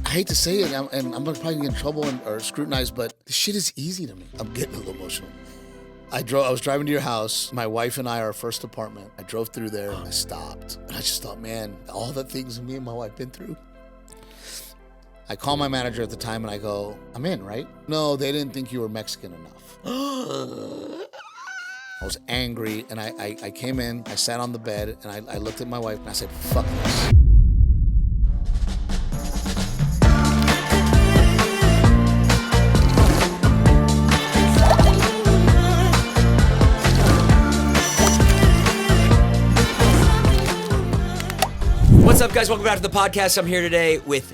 I hate to say it, and I'm probably gonna get in trouble or scrutinized, but this shit is easy to me. I'm getting a little emotional. I was driving to your house. My wife and I, our first apartment. I drove through there and I stopped. And I just thought, man, all the things me and my wife been through. I called my manager at the time and I go, I'm in, right? No, they didn't think you were Mexican enough. I was angry and I came in, I sat on the bed and I looked at my wife and I said, fuck this. What's up, guys? Welcome back to the podcast. I'm here today with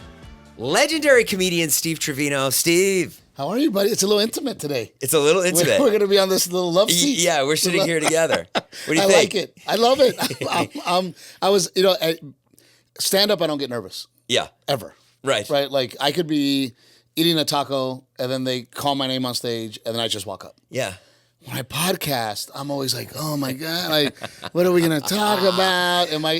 legendary comedian Steve Trevino. Steve. How are you, buddy? It's a little intimate today. It's a little intimate. We're going to be on this little love seat. Yeah, we're sitting here together. What do you I think? like it. I love it. I was, stand up, I don't get nervous. Yeah. Ever. Right. Right? Like, I could be eating a taco, and then they call my name on stage, and then I just walk up. Yeah. When I podcast, I'm always like, oh my God, what are we going to talk about? Am I,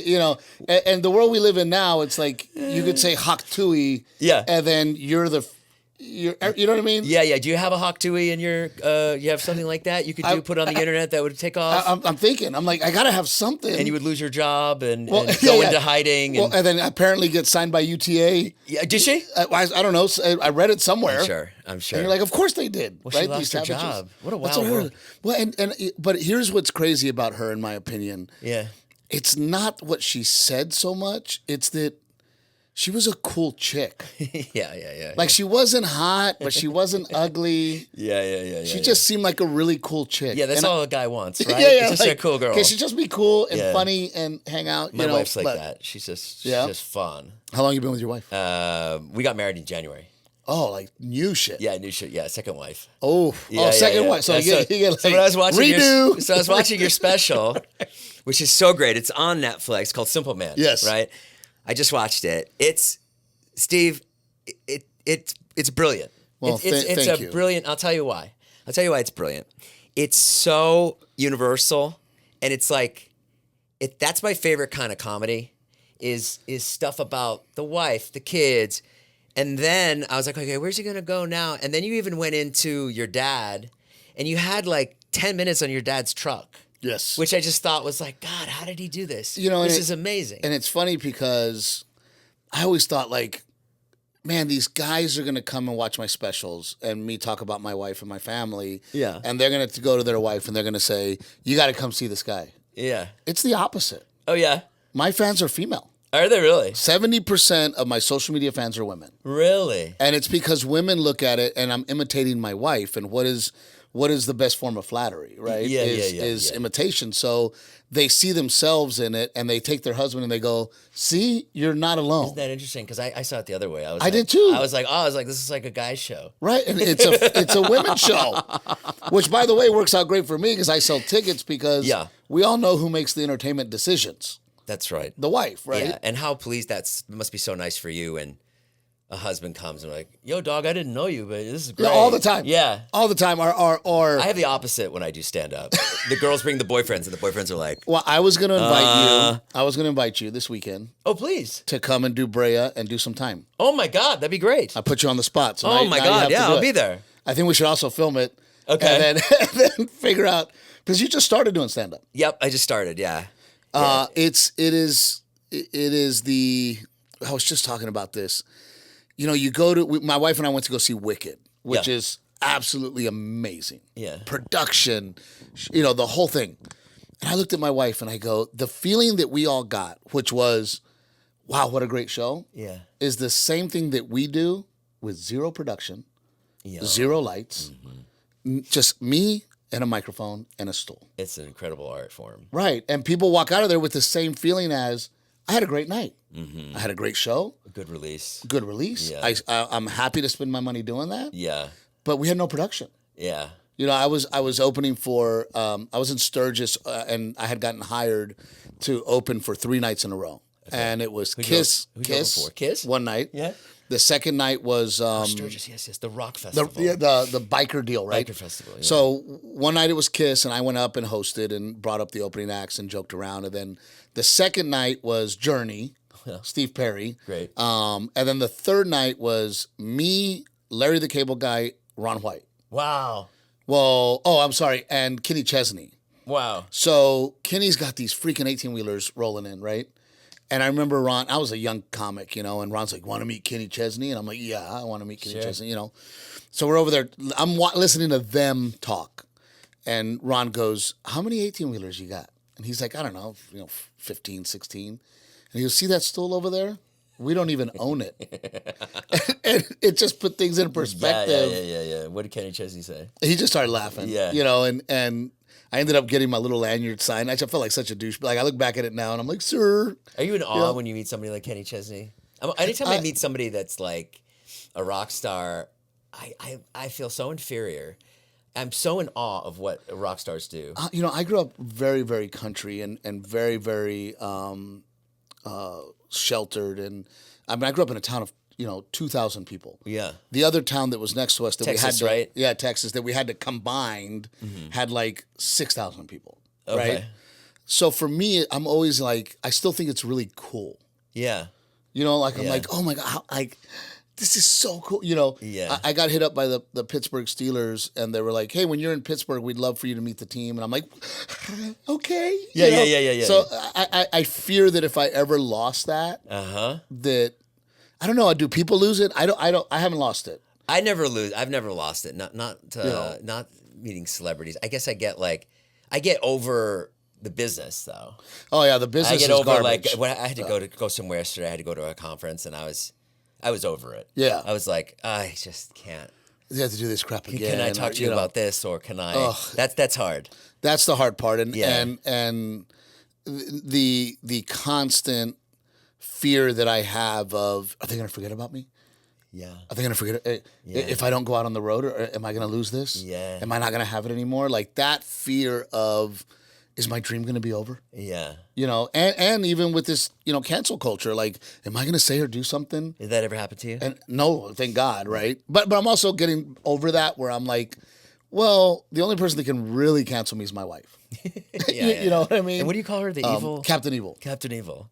and the world we live in now, it's like, you could say Haktui, Yeah. and then you know what I mean? Yeah. Do you have a Haktui in your, you have something like that you could put on the internet that would take off? I'm thinking, I'm like, I got to have something. And you would lose your job and go into hiding. And then apparently get signed by UTA. Yeah, did she? I don't know. I read it somewhere. I'm sure. And you're like, of course they did. Well, right? she lost her job. What a wild world. Well, but here's what's crazy about her, in my opinion. Yeah. It's not what she said so much. It's that she was a cool chick. Yeah. Like, she wasn't hot, but she wasn't ugly. Yeah. She just seemed like a really cool chick. Yeah, that's all a guy wants, right? Yeah. It's just a cool girl. Okay, she just be cool and funny and hang out. My wife's like that. She's just fun. How long you been with your wife? We got married in January. Oh, like new shit. Yeah, new shit. Yeah, second wife. Second wife. So you get like, when I was watching redo. I was watching your special, which is so great. It's on Netflix, called Simple Man. Yes. Right? I just watched it. It's Steve, it's brilliant. Well, it's thank you. Brilliant. I'll tell you why. It's brilliant. It's so universal, and it's like that's my favorite kind of comedy is stuff about the wife, the kids. And then I was like, okay, where's he going to go now? And then you even went into your dad, and you had like 10 minutes on your dad's truck. Yes. Which I just thought was like, God, how did he do this? This is amazing. And it's funny because I always thought, like, man, these guys are going to come and watch my specials and me talk about my wife and my family. Yeah. And they're going to go to their wife and they're going to say, you got to come see this guy. Yeah. It's the opposite. Oh, yeah? My fans are female. Are they really? 70% of my social media fans are women. Really? And it's because women look at it, and I'm imitating my wife, and what is the best form of flattery, right? Is imitation. So they see themselves in it, and they take their husband and they go, see, you're not alone. Isn't that interesting? Because I saw it the other way. I did too. I was like, this is like a guy's show. Right, and it's a women's show, which, by the way, works out great for me because I sell tickets because we all know who makes the entertainment decisions. That's right. The wife, right? Yeah, and how pleased it must be so nice for you and a husband comes and like, yo, dog, I didn't know you, but this is great. Yeah, all the time. Yeah. All the time. Or I have the opposite when I do stand-up. The girls bring the boyfriends, and the boyfriends are like, well, I was going to invite you. I was going to invite you this weekend. Oh, please. To come and do Brea and do some time. Oh, my God. That'd be great. I put you on the spot. So my God. Yeah, I'll be there. I think we should also film it. Okay. And then figure out, because you just started doing stand-up. Yep, I just started, yeah. It is I was just talking about this. You go to, my wife and I went to go see Wicked, which is absolutely amazing. Yeah. Production, the whole thing. And I looked at my wife and I go, the feeling that we all got, which was, wow, what a great show. Yeah. Is the same thing that we do with zero production, zero lights, just me and a microphone and a stool. It's an incredible art form. Right. And people walk out of there with the same feeling as, I had a great night. I had a great show. Good release. Yeah. I'm happy to spend my money doing that. Yeah. But we had no production. Yeah. I was opening for, I was in Sturgis and I had gotten hired to open for 3 nights in a row. Okay. And it was Kiss one night. Yeah. The second night was Sturgis, yes, the rock festival. The biker deal, right? Biker festival. Yeah. So one night it was Kiss, and I went up and hosted and brought up the opening acts and joked around. And then the second night was Journey, Steve Perry. Great. And then the third night was me, Larry the Cable Guy, Ron White. Wow. Well, I'm sorry, and Kenny Chesney. Wow. So Kenny's got these freaking 18-wheelers rolling in, right? And I remember Ron, I was a young comic, and Ron's like, want to meet Kenny Chesney? And I'm like, yeah, I want to meet Kenny Chesney, So we're over there. I'm listening to them talk. And Ron goes, how many 18-wheelers you got? And he's like, I don't know, 15, 16. And he goes, see that stool over there? We don't even own it. And it just put things in perspective. Yeah. What did Kenny Chesney say? He just started laughing. Yeah. And I ended up getting my little lanyard sign. I felt like such a douche. Like I look back at it now and I'm like, sir. Are you in awe when you meet somebody like Kenny Chesney? Anytime I meet somebody that's like a rock star, I feel so inferior. I'm so in awe of what rock stars do. I grew up very, very country and very, very sheltered. And I grew up in a town of 2,000 people. Yeah. The other town that was next to us that Texas, we had to, right? Yeah, Texas, that we had to combined had like 6,000 people. Okay. Right. So for me, I'm always like, I still think it's really cool. Yeah. I'm like, oh my God, this is so cool. Yeah. I got hit up by the Pittsburgh Steelers and they were like, hey, when you're in Pittsburgh, we'd love for you to meet the team. And I'm like, okay. Yeah. So I fear that if I ever lost that, that, I don't know, do people lose it? I haven't lost it. I never lose. I've never lost it. Not meeting celebrities. I guess I get over the business though. Oh yeah, the business. I get is over garbage. when I had to go somewhere yesterday. I had to go to a conference and I was over it. Yeah. I was like, I just can't. You have to do this crap again. Can I talk to you about this or can I? Ugh. That's hard. That's the hard part, and Yeah. and the constant fear that I have of, are they going to forget about me? Yeah. Are they going to forget if I don't go out on the road? Or am I going to lose this? Yeah. Am I not going to have it anymore? Like that fear of, is my dream going to be over? Yeah. And even with this, cancel culture, like, am I going to say or do something? Did that ever happen to you? And no, thank God, right? But I'm also getting over that where I'm like, well, the only person that can really cancel me is my wife. You know what I mean? And what do you call her? The evil? Captain Evil. Captain Evil.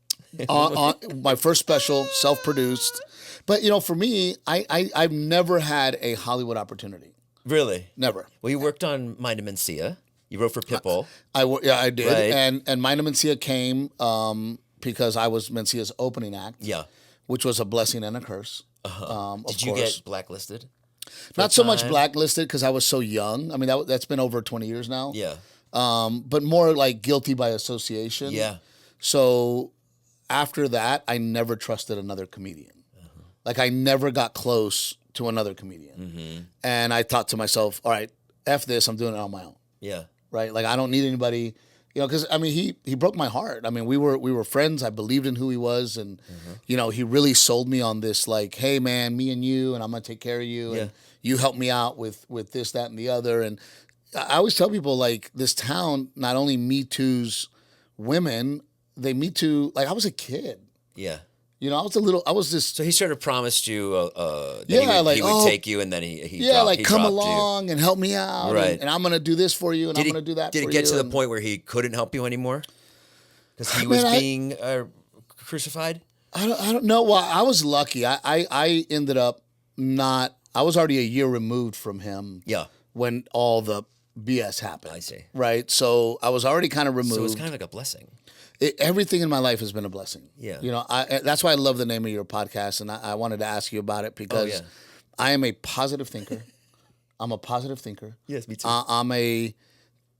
on my first special, self-produced. But for me, I've never had a Hollywood opportunity. Really? Never. Well, you worked on Mind of Mencia. You wrote for Pitbull. I did. Right. And Mind of Mencia came because I was Mencia's opening act. Yeah. Which was a blessing and a curse. Did you get blacklisted? Not so much blacklisted because I was so young. I mean, that's been over 20 years now. Yeah. But more like guilty by association. Yeah. So after that, I never trusted another comedian. Like I never got close to another comedian. And I thought to myself, all right, F this, I'm doing it on my own. Yeah. Right? Like I don't need anybody, because I mean he broke my heart. I mean, we were friends. I believed in who he was, and he really sold me on this, like, hey man, me and you, and I'm gonna take care of you, and you help me out with this, that, and the other. And I always tell people, like, this town not only Me Too's women, they Me Too, like I was a kid. Yeah. I was just. So he sort of promised you that he would take you, and then he come dropped along and help me out, right? And I'm gonna do this for you, and I'm gonna do that. Did for it get you, to the point where he couldn't help you anymore because he was being crucified? I don't know. Well, I was lucky. I ended up not. I was already a year removed from him. Yeah. When all the BS happened. I see. Right. So I was already kind of removed. So it's kind of like a blessing. Everything in my life has been a blessing. Yeah. That's why I love the name of your podcast, and I wanted to ask you about it because I am a positive thinker. I'm a positive thinker. Yes, me too. I'm a,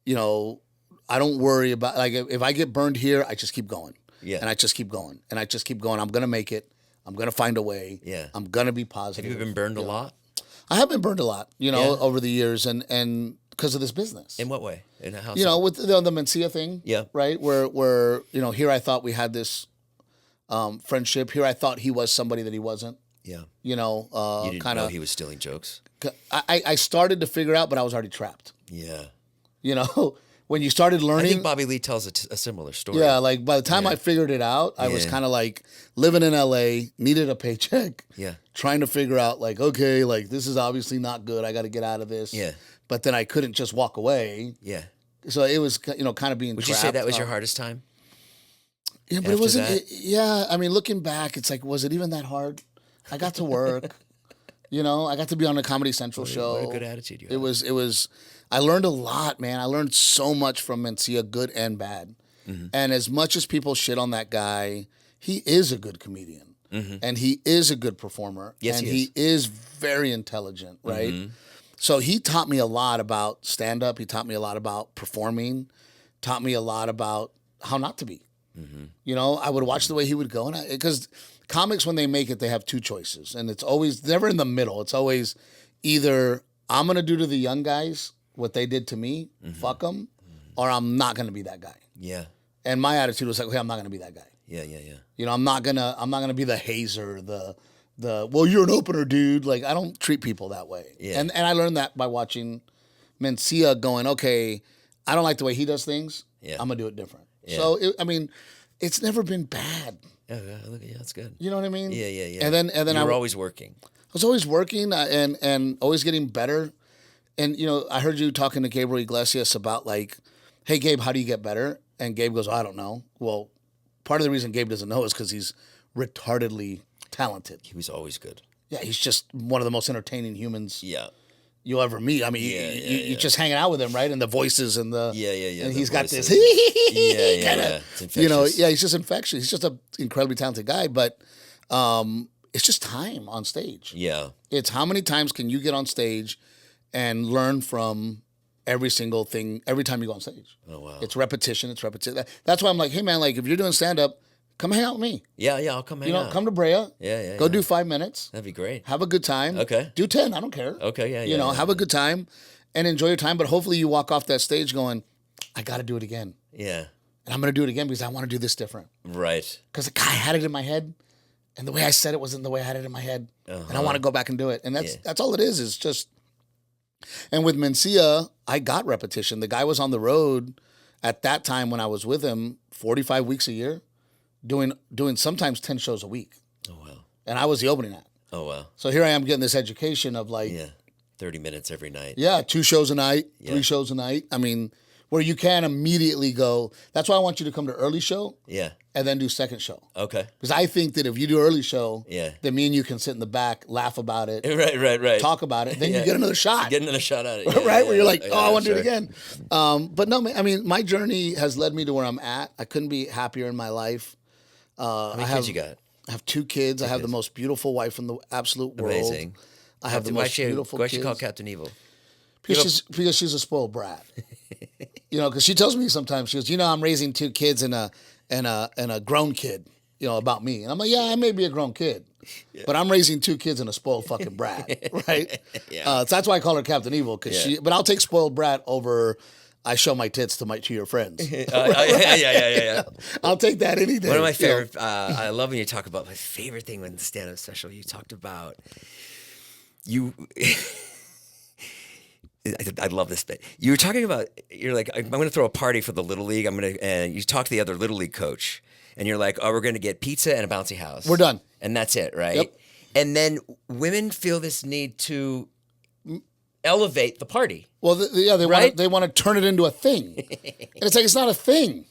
I don't worry about, like, if I get burned here, I just keep going. Yeah. And I just keep going. And I just keep going. I'm going to make it. I'm going to find a way. Yeah. I'm going to be positive. Have you been burned a lot? I have been burned a lot, over the years, and because of this business. In what way? In how? With the Mencia thing. Yeah. Right. Where here I thought we had this friendship. Here I thought he was somebody that he wasn't. Yeah. You didn't know he was stealing jokes. I started to figure out, but I was already trapped. Yeah. When you started learning. I think Bobby Lee tells a similar story. Yeah. Like by the time I figured it out, I was kind of like living in LA, needed a paycheck. Yeah. Trying to figure out, like, okay, like this is obviously not good. I got to get out of this. Yeah. But then I couldn't just walk away. Yeah. So it was, kind of being trapped. Would you say that was your hardest time? Yeah, but it wasn't. Yeah, I mean, looking back, it's like, was it even that hard? I got to work. I got to be on a Comedy Central show. What a good attitude you had. It was. I learned a lot, man. I learned so much from Mencia, good and bad. Mm-hmm. And as much as people shit on that guy, he is a good comedian, and he is a good performer. Yes, and he is very intelligent, right? Mm-hmm. So he taught me a lot about stand-up. He taught me a lot about performing. Taught me a lot about how not to be. Mm-hmm. I would watch the way he would go, and because comics, when they make it, they have two choices, and it's always never in the middle. It's always either I'm gonna do to the young guys what they did to me, fuck them, or I'm not gonna be that guy. Yeah. And my attitude was like, okay, I'm not gonna be that guy. Yeah. I'm not gonna be the hazer, the well, you're an opener, dude. Like, I don't treat people that way. Yeah. And I learned that by watching Mencia going, okay, I don't like the way he does things. Yeah. I'm gonna do it different. Yeah. So it's never been bad. Yeah, that's good. You know what I mean? Yeah. And then I was always working. I was always working and always getting better. And I heard you talking to Gabriel Iglesias about like, hey Gabe, how do you get better? And Gabe goes, I don't know. Well, part of the reason Gabe doesn't know is because he's retardedly talented. He was always good. Yeah, he's just one of the most entertaining humans. Yeah. You'll ever meet. I mean, you're just hanging out with him, right? And the voices and the yeah. And he's got this. Yeah. It's infectious. He's just infectious. He's just an incredibly talented guy, but it's just time on stage. Yeah, it's how many times can you get on stage and learn from every single thing every time you go on stage. Oh wow, it's repetition. It's repetition. That's why I'm like, hey man, like if you're doing stand up, come hang out with me. Yeah, I'll come hang out. Come to Brea. Yeah. Go do 5 minutes. That'd be great. Have a good time. Okay. Do 10. I don't care. Okay, yeah. Have a good time and enjoy your time. But hopefully you walk off that stage going, I got to do it again. Yeah. And I'm going to do it again because I want to do this different. Right. Because the guy had it in my head, and the way I said it wasn't the way I had it in my head. Uh-huh. And I want to go back and do it. And that's all it is just. And with Mencia, I got repetition. The guy was on the road at that time when I was with him 45 weeks a year. Doing sometimes 10 shows a week. Oh, wow. And I was the opening act. Oh, wow. So here I am getting this education of like... Yeah, 30 minutes every night. Yeah, 2 shows a night, 3 shows a night. I mean, where you can immediately go... That's why I want you to come to early show. Yeah. And then do second show. Okay. Because I think that if you do early show... Yeah. Then me and you can sit in the back, laugh about it. Right. Talk about it. Then you get another shot. Get another shot at it. Right? Where you're like, I want to do it again. But no, I mean, my journey has led me to where I'm at. I couldn't be happier in my life. How many kids you got? I have 2 kids. I have the most beautiful wife in the absolute world. Amazing. I have the most beautiful kids. Why she called Captain Evil? Because she's a spoiled brat. Because she tells me sometimes, she goes, I'm raising 2 kids and a grown kid, about me. And I'm like, yeah, I may be a grown kid, but I'm raising 2 kids and a spoiled fucking brat, right? So that's why I call her Captain Evil, but I'll take spoiled brat over... I show my tits to your friends. Yeah. I'll take that any day. One of my favorite, I love when you talk about my favorite thing when the stand-up special, you talked about, I love this bit. You were talking about, you're like, I'm going to throw a party for the Little League. And you talk to the other Little League coach and you're like, we're going to get pizza and a bouncy house. We're done. And that's it, right? Yep. And then women feel this need to elevate the party. Well, they want to turn it into a thing. And it's like, it's not a thing.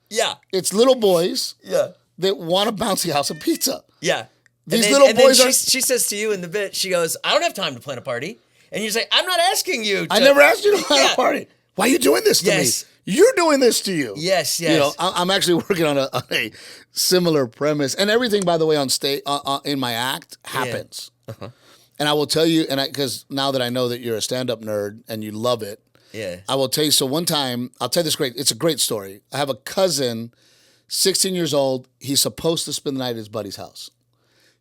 Yeah. It's little boys that want a bouncy house and pizza. Yeah. These little boys are... She says to you in the bit, she goes, I don't have time to plan a party. And you say, I'm not asking you to... I never asked you to plan a party. Why are you doing this to me? You're doing this to you. Yes. I'm actually working on a similar premise. And everything, by the way, on stage, in my act, happens. Yeah. Uh-huh. And I will tell you, because now that I know that you're a stand-up nerd and you love it, I will tell you. So one time, I'll tell you this it's a great story. I have a cousin, 16 years old. He's supposed to spend the night at his buddy's house.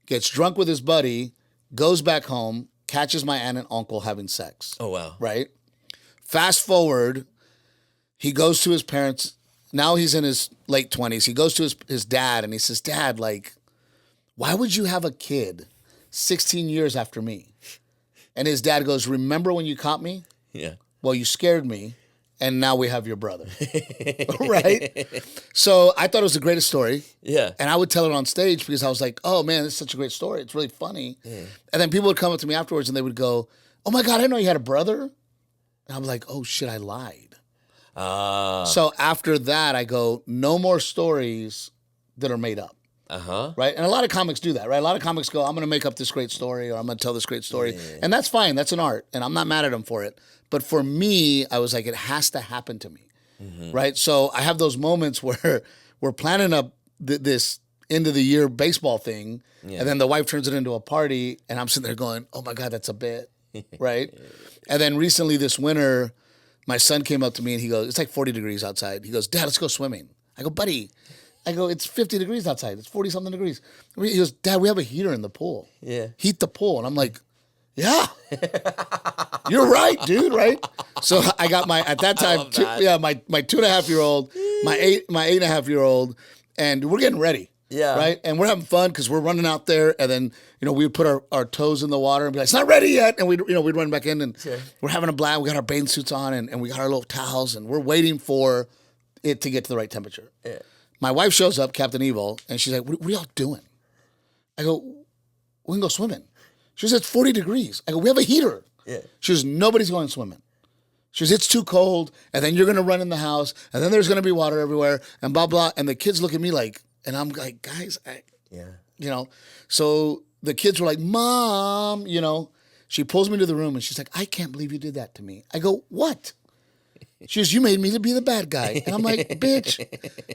Gets drunk with his buddy, goes back home, catches my aunt and uncle having sex. Oh, wow. Right? Fast forward, he goes to his parents. Now he's in his late 20s. He goes to his dad and he says, Dad, like, why would you have a kid 16 years after me? And his dad goes, remember when you caught me? Yeah. Well, you scared me, and now we have your brother. Right? So I thought it was the greatest story. Yeah. And I would tell it on stage because I was like, oh, man, this is such a great story. It's really funny. Yeah. And then people would come up to me afterwards, and they would go, oh, my God, I didn't know you had a brother. And I'm like, oh, shit, I lied. So after that, I go, no more stories that are made up. Uh-huh. Right? And a lot of comics do that, right? A lot of comics go, I'm going to make up this great story or I'm going to tell this great story. Yeah. And that's fine. That's an art. And I'm not mad at them for it. But for me, I was like, it has to happen to me. Mm-hmm. Right? So I have those moments where we're planning up this end of the year baseball thing. Yeah. And then the wife turns it into a party. And I'm sitting there going, oh my God, that's a bit. Right? And then recently this winter, my son came up to me and he goes, it's like 40 degrees outside. He goes, Dad, let's go swimming. I go, buddy. I go, it's 50 degrees outside. It's 40-something degrees. He goes, Dad, we have a heater in the pool. Yeah. Heat the pool. And I'm like, yeah. You're right, dude, right? So I got at that time, my 2.5-year-old, my 8.5-year-old, and we're getting ready. Yeah. Right? And we're having fun because we're running out there, and then, we would put our toes in the water and be like, it's not ready yet. And we'd run back in, and we're having a blast. We got our bathing suits on, and we got our little towels, and we're waiting for it to get to the right temperature. Yeah. My wife shows up, Captain Evil, and she's like, what are y'all doing? I go, we can go swimming. She says, it's 40 degrees. I go, we have a heater. Yeah. She says, nobody's going swimming. She says, it's too cold, and then you're going to run in the house, and then there's going to be water everywhere, and blah, blah. And the kids look at me like, and I'm like, guys, So the kids were like, Mom, She pulls me to the room, and she's like, I can't believe you did that to me. I go, what? She goes, you made me to be the bad guy. And I'm like, bitch,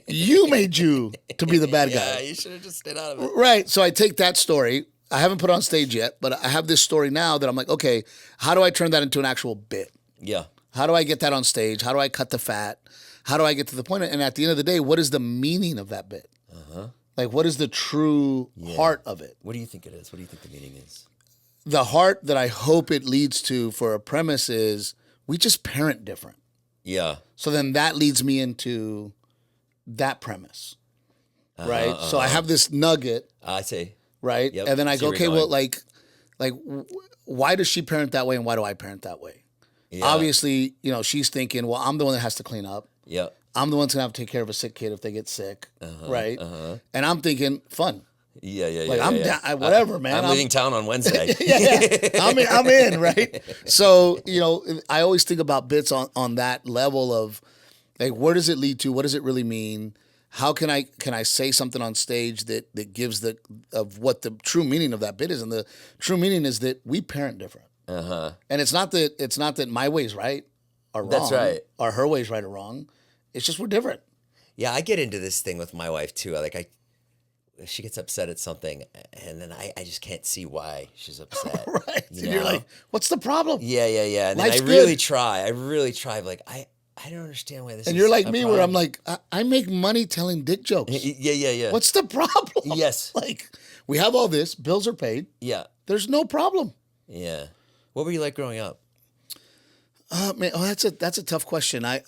you made you to be the bad guy. Yeah, you should have just stayed out of it. Right. So I take that story. I haven't put it on stage yet, but I have this story now that I'm like, okay, how do I turn that into an actual bit? Yeah. How do I get that on stage? How do I cut the fat? How do I get to the point? And at the end of the day, what is the meaning of that bit? Uh-huh. Like, what is the true heart of it? What do you think it is? What do you think the meaning is? The heart that I hope it leads to for a premise is we just parent different. Yeah. So then that leads me into that premise, right? So I have this nugget. I see. Right? Yep. And then I go, okay, well, why does she parent that way and why do I parent that way? Yeah. Obviously, she's thinking, well, I'm the one that has to clean up. Yeah. I'm the one that's going to have to take care of a sick kid if they get sick, right? Uh-huh. And I'm thinking, fun. Yeah. I'm down, whatever, man. I'm leaving town on Wednesday. I'm in, right? So, I always think about bits on that level of, like, where does it lead to? What does it really mean? How can I say something on stage that gives of what the true meaning of that bit is? And the true meaning is that we parent different. Uh-huh. And it's not that my way's right or wrong. That's right. Or her way's right or wrong. It's just we're different. Yeah, I get into this thing with my wife too. She gets upset at something, and then I just can't see why she's upset. Right. You're like, what's the problem? Yeah. And then I really try. Like, I don't understand why this is and you're like me problem. Where I'm like, I make money telling dick jokes. Yeah. What's the problem? Yes. Like, we have all this. Bills are paid. Yeah. There's no problem. Yeah. What were you like growing up? Man, that's a tough question. I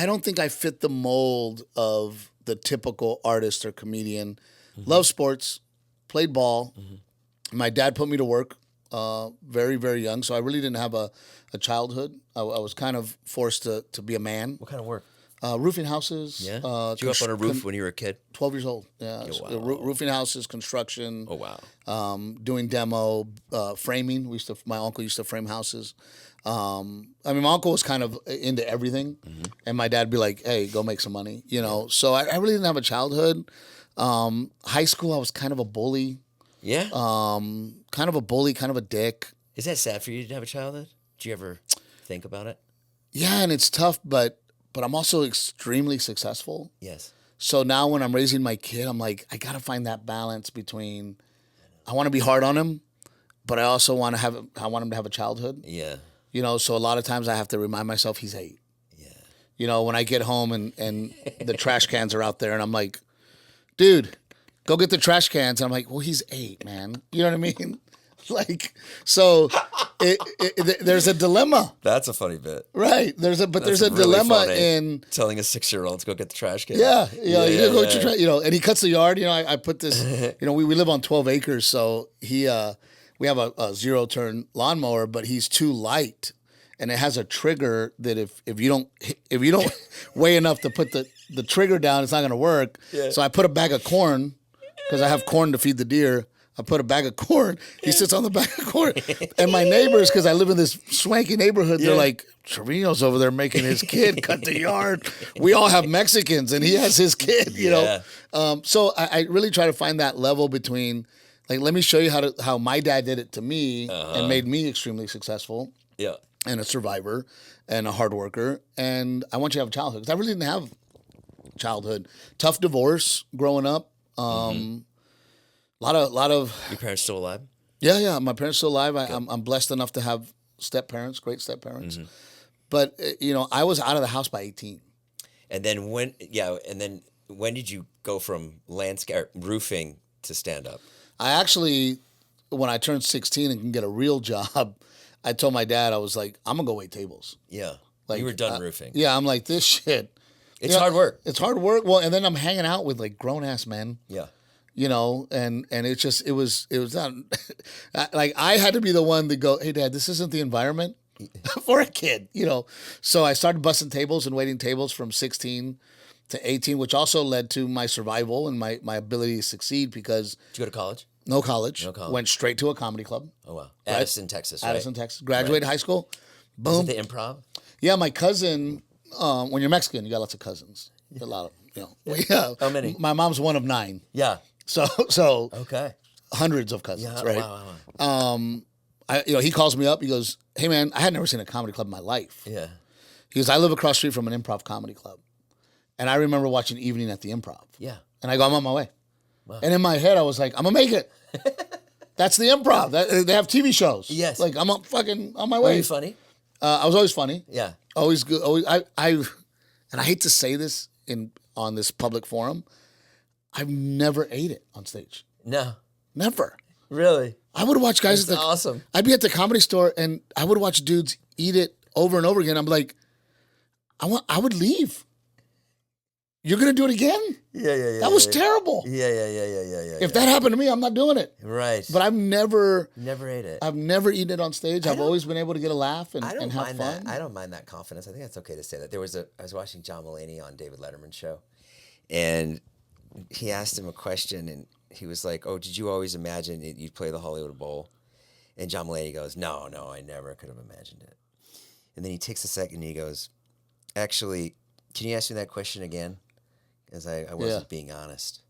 don't think I fit the mold of the typical artist or comedian. Mm-hmm. Love sports, played ball. Mm-hmm. My dad put me to work very, very young, so I really didn't have a childhood. I was kind of forced to be a man. What kind of work? Roofing houses. Yeah. Did you go up on a roof when you were a kid? 12 years old. Yeah. Oh, wow. Roofing houses, construction. Oh wow. Doing demo, framing. My uncle used to frame houses. My uncle was kind of into everything, and my dad would be like, "Hey, go make some money," So I really didn't have a childhood. High school, I was kind of a bully. Yeah. Kind of a bully, kind of a dick. Is that sad for you to have a childhood? Did you ever think about it? Yeah, and it's tough, but I'm also extremely successful. Yes. So now when I'm raising my kid, I'm like, I gotta find that balance between I want to be hard on him, but I also want him to have a childhood. Yeah. So a lot of times I have to remind myself he's 8. Yeah. When I get home and the trash cans are out there and I'm like, dude, go get the trash cans. And I'm like, well, he's 8, man. You know what I mean? So there's a dilemma. That's a funny bit. Right. There's a dilemma in telling a 6-year-old to go get the trash can. Yeah. And he cuts the yard. I put this, we live on 12 acres. So we have a 0-turn lawnmower, but he's too light. And it has a trigger that if you don't weigh enough to put the trigger down, it's not going to work. Yeah. So I put a bag of corn because I have corn to feed the deer. I put a bag of corn. He sits on the bag of corn. And my neighbors, because I live in this swanky neighborhood, they're like, Trevino's over there making his kid cut the yard. We all have Mexicans, and he has his kid, you know. So I really try to find that level between, like, let me show you how my dad did it to me and made me extremely successful. Yeah. And a survivor and a hard worker. And I want you to have a childhood. Because I really didn't have childhood. Tough divorce growing up. Lot of. Your parents still alive? Yeah. My parents still alive. I'm blessed enough to have step-parents, great step-parents. But, you know, I was out of the house by 18. And then when did you go from roofing to stand-up? I actually, when I turned 16 and can get a real job, I told my dad, I was like, I'm going to go wait tables. Yeah. Like, you were done roofing. Yeah, I'm like, this shit. It's hard work. It's hard work. Well, and then I'm hanging out with like grown-ass men. Yeah. You know, and it was not like I had to be the one to go, hey, Dad, this isn't the environment for a kid, you know. So I started busting tables and waiting tables from 16 to 18, which also led to my survival and my ability to succeed because. Did you go to college? No college. Went straight to a comedy club. Oh, wow. Addison, Texas, right? Addison, Texas. Graduated high school. Boom. Is it the Improv? Yeah, my cousin, when you're Mexican, you got lots of cousins. A lot of, you know. Yeah. How many? My mom's one of 9. Yeah. So okay, hundreds of cousins, right? Wow. He calls me up. He goes, "Hey, man, I had never seen a comedy club in my life." Yeah. He goes, "I live across the street from an improv comedy club," and I remember watching Evening at the Improv. Yeah. And I go, "I'm on my way," and in my head, I was like, "I'm gonna make it." That's the Improv. They have TV shows. Yes. Like I'm fucking on my way. Were you funny? I was always funny. Yeah. Always good. Always. And I hate to say this on this public forum. I've never ate it on stage. No. Never. Really? I would watch guys That's awesome. I'd be at the Comedy Store and I would watch dudes eat it over and over again. I'm like, I would leave. You're gonna do it again? Yeah. That was terrible. Yeah. If that happened to me, I'm not doing it. Right. But I've never ate it. I've never eaten it on stage. I've always been able to get a laugh and have fun. I don't mind that confidence. I think that's okay to say that. I was watching John Mulaney on David Letterman's show, and he asked him a question, and he was like, "Oh, did you always imagine you'd play the Hollywood Bowl?" And John Mulaney goes, "No, I never could have imagined it." And then he takes a second, and he goes, "Actually, can you ask me that question again?" Because I wasn't being honest.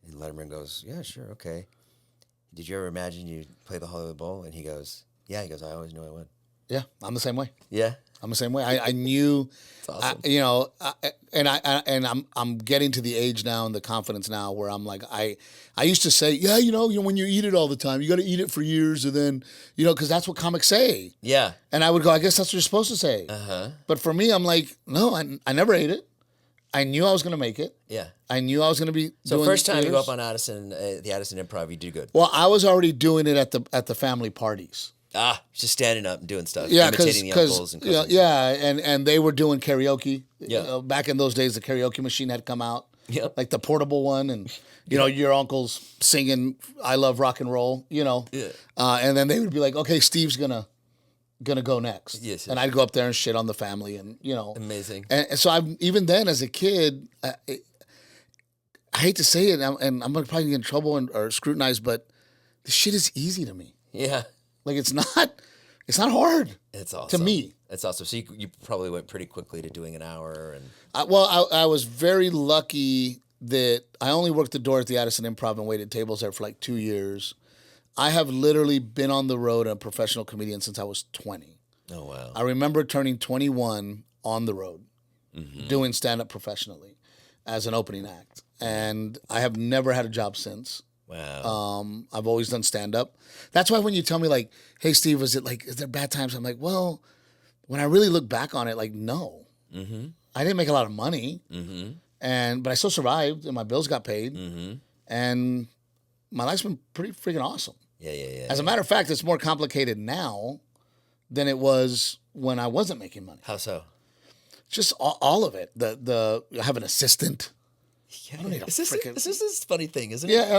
And Letterman goes, "Yeah, sure, okay. Did you ever imagine you'd play the Hollywood Bowl?" And he goes, "Yeah." He goes, "I always knew I would." Yeah, I'm the same way. Yeah. I'm the same way. I knew, awesome. I'm getting to the age now and the confidence now where I'm like, I used to say, when you eat it all the time, you got to eat it for years, and then, because that's what comics say. Yeah. And I would go, I guess that's what you're supposed to say. But for me, I'm like, no, I never ate it. I knew I was going to make it. Yeah. I knew I was going to be. So first time you go up on Addison, the Addison Improv, you do good. Well, I was already doing it at the family parties. Just standing up and doing stuff. Yeah, imitating the uncles and cousins. And they were doing karaoke. Yeah. Back in those days, the karaoke machine had come out. Yep. Like the portable one, and your uncles singing "I Love Rock and Roll." Yeah. And then they would be like, "Okay, Steve's gonna go next." Yes. And I'd go up there and shit on the family, and Amazing. And so even then as a kid, I hate to say it, and I'm probably get in trouble or scrutinized, but this shit is easy to me. Yeah. Like it's not hard. It's awesome. To me. It's awesome. So you probably went pretty quickly to doing an hour. And I was very lucky that I only worked the door at the Addison Improv and waited tables there for like 2 years. I have literally been on the road a professional comedian since I was 20. Oh, wow. I remember turning 21 on the road, doing stand-up professionally as an opening act. And I have never had a job since. Wow. I've always done stand-up. That's why when you tell me, like, hey, Steve, is there bad times? I'm like, well, when I really look back on it, like, no. Mm-hmm. I didn't make a lot of money, but I still survived, and my bills got paid, and my life's been pretty freaking awesome. Yeah. As a matter of fact, it's more complicated now than it was when I wasn't making money. How so? Just all of it. I have an assistant. Yeah. I don't need this is this funny thing, isn't it? Yeah.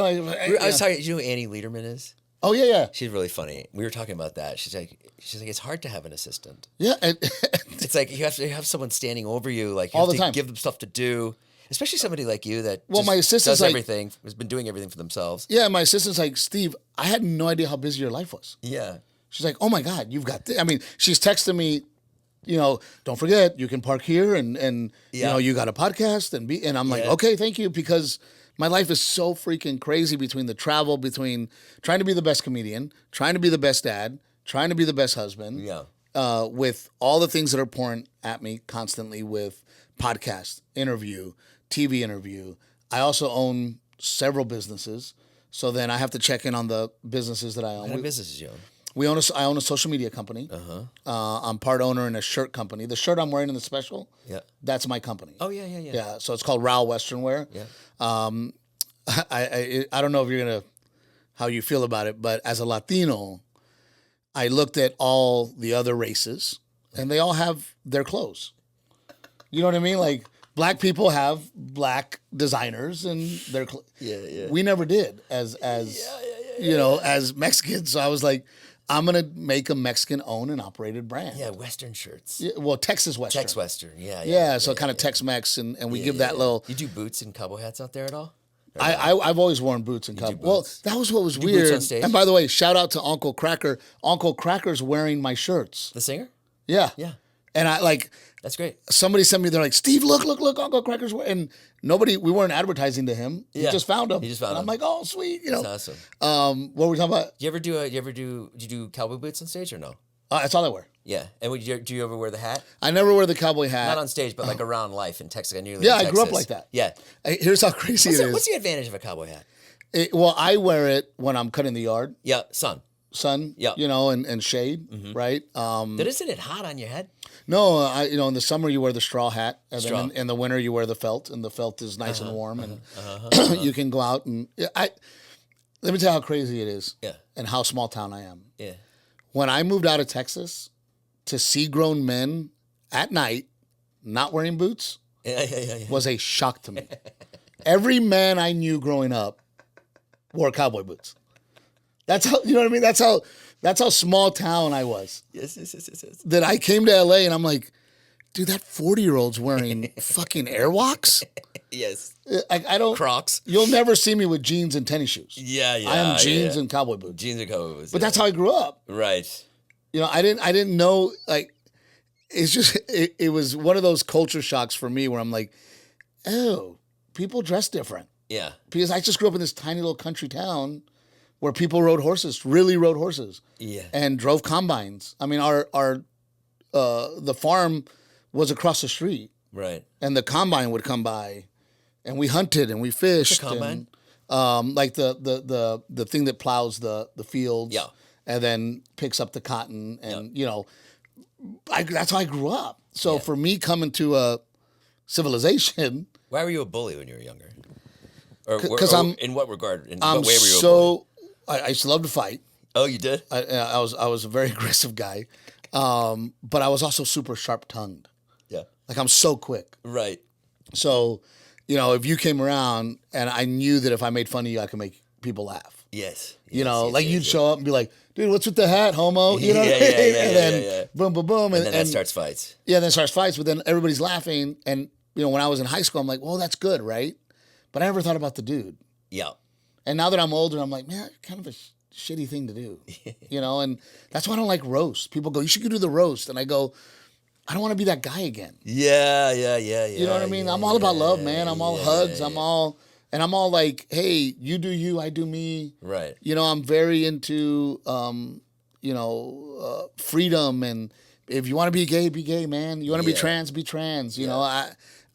I was talking. You know who Annie Lederman is? Oh yeah. She's really funny. We were talking about that. She's like, it's hard to have an assistant. Yeah. It's like you have to have someone standing over you, like you all have the time. Give them stuff to do. Especially somebody like you that my assistant's does like, everything, has been doing everything for themselves. Yeah, my assistant's like, Steve, I had no idea how busy your life was. Yeah. She's like, oh my God, you've got this. I mean, she's texting me, don't forget, you can park here and you got a podcast and I'm like, okay, thank you, because my life is so freaking crazy between the travel, between trying to be the best comedian, trying to be the best dad, trying to be the best husband, with all the things that are pouring at me constantly with podcast, interview, TV interview. I also own several businesses, so then I have to check in on the businesses that I own. What kind of businesses you own? I own a social media company. I'm part owner in a shirt company. The shirt I'm wearing in the special, that's my company. Oh, yeah. Yeah, so it's called Raoul Western Wear. Yeah. I don't know if how you feel about it, but as a Latino, I looked at all the other races, and they all have their clothes. You know what I mean? Like, black people have black designers, and their we never did as as Mexicans. So I was like, I'm gonna make a Mexican-owned and operated brand. Yeah, Western shirts. Yeah, well, Texas Western. Tex Western, So kind of Tex-Mex, and we give that little. You do boots and cowboy hats out there at all? I've always worn boots and cowboy. Well, that was what was weird. Boots on stage? And by the way, shout out to Uncle Cracker. Uncle Cracker's wearing my shirts. The singer? Yeah. And That's great. Somebody sent me, they're like, Steve, look, Uncle Cracker's wearing. And we weren't advertising to him. He just found him. And I'm like, oh, sweet. That's awesome. What were we talking about? Do you do cowboy boots on stage or no? That's all I wear. Yeah. And do you ever wear the hat? I never wear the cowboy hat. Not on stage, but like around life in Texas. I grew up like that. Yeah. Here's how crazy it is. What's the advantage of a cowboy hat? I wear it when I'm cutting the yard. Yeah, sun, yeah, and shade, right? But isn't it hot on your head? No, in the summer you wear the straw hat, and then in the winter you wear the felt, and the felt is nice and warm, and you can go out and let me tell you how crazy it is, and how small town I am. Yeah. When I moved out of Texas, to see grown men at night not wearing boots was a shock to me. Every man I knew growing up wore cowboy boots. That's how, you know what I mean? That's how small town I was. Yes. That I came to LA and I'm like, dude, that 40-year-old's wearing fucking Airwalks? Yes. I don't. Crocs. You'll never see me with jeans and tennis shoes. Yeah. I am jeans and cowboy boots. Jeans and cowboy boots. But that's how I grew up. Right. I didn't know, like, it's just, it was one of those culture shocks for me where I'm like, oh, people dress different. Yeah. Because I just grew up in this tiny little country town where people rode horses, really rode horses. Yeah. And drove combines. I mean, the farm was across the street. Right. And the combine would come by, and we hunted and we fished. What's a combine? And, like the thing that plows the fields. Yeah. And then picks up the cotton, and that's how I grew up. So for me coming to a civilization, why were you a bully when you were younger? Because in what regard? In what way were you a bully? I used to love to fight. Oh, you did? I was a very aggressive guy, but I was also super sharp tongued. Yeah. Like I'm so quick. Right. So, if you came around and I knew that if I made fun of you, I could make people laugh. Yes. You'd show up and be like, dude, what's with the hat, homo? You know what I mean? And then boom, boom, boom. And then that starts fights. Yeah, then starts fights, but then everybody's laughing. And, when I was in high school, I'm like, well, that's good, right? But I never thought about the dude. Yeah. And now that I'm older, I'm like, man, kind of a shitty thing to do. And that's why I don't like roast. People go, you should go do the roast. And I go, I don't want to be that guy again. Yeah. You know what I mean? I'm all about love, man. I'm all hugs. I'm all like, hey, you do you, I do me. Right. I'm very into, freedom. And if you want to be gay, man. You want to be trans, be trans.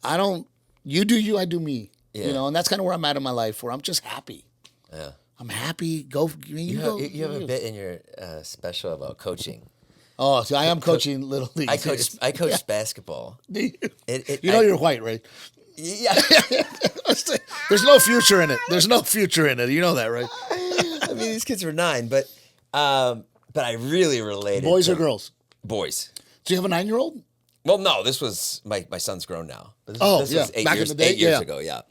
I don't, you do you, I do me. Yeah. And that's kind of where I'm at in my life, where I'm just happy. Yeah. I'm happy. Go. You have a bit in your special about coaching. Oh, so I am coaching little league. I coached basketball. Do you? You're white, right? Yeah. There's no future in it. You know that, right? I mean, these kids were 9, but I really related. Boys or girls? Boys. Do you have a 9-year-old? Well, no. This was my son's grown now. This was 8 back years, in the day, 8 years ago. Yeah.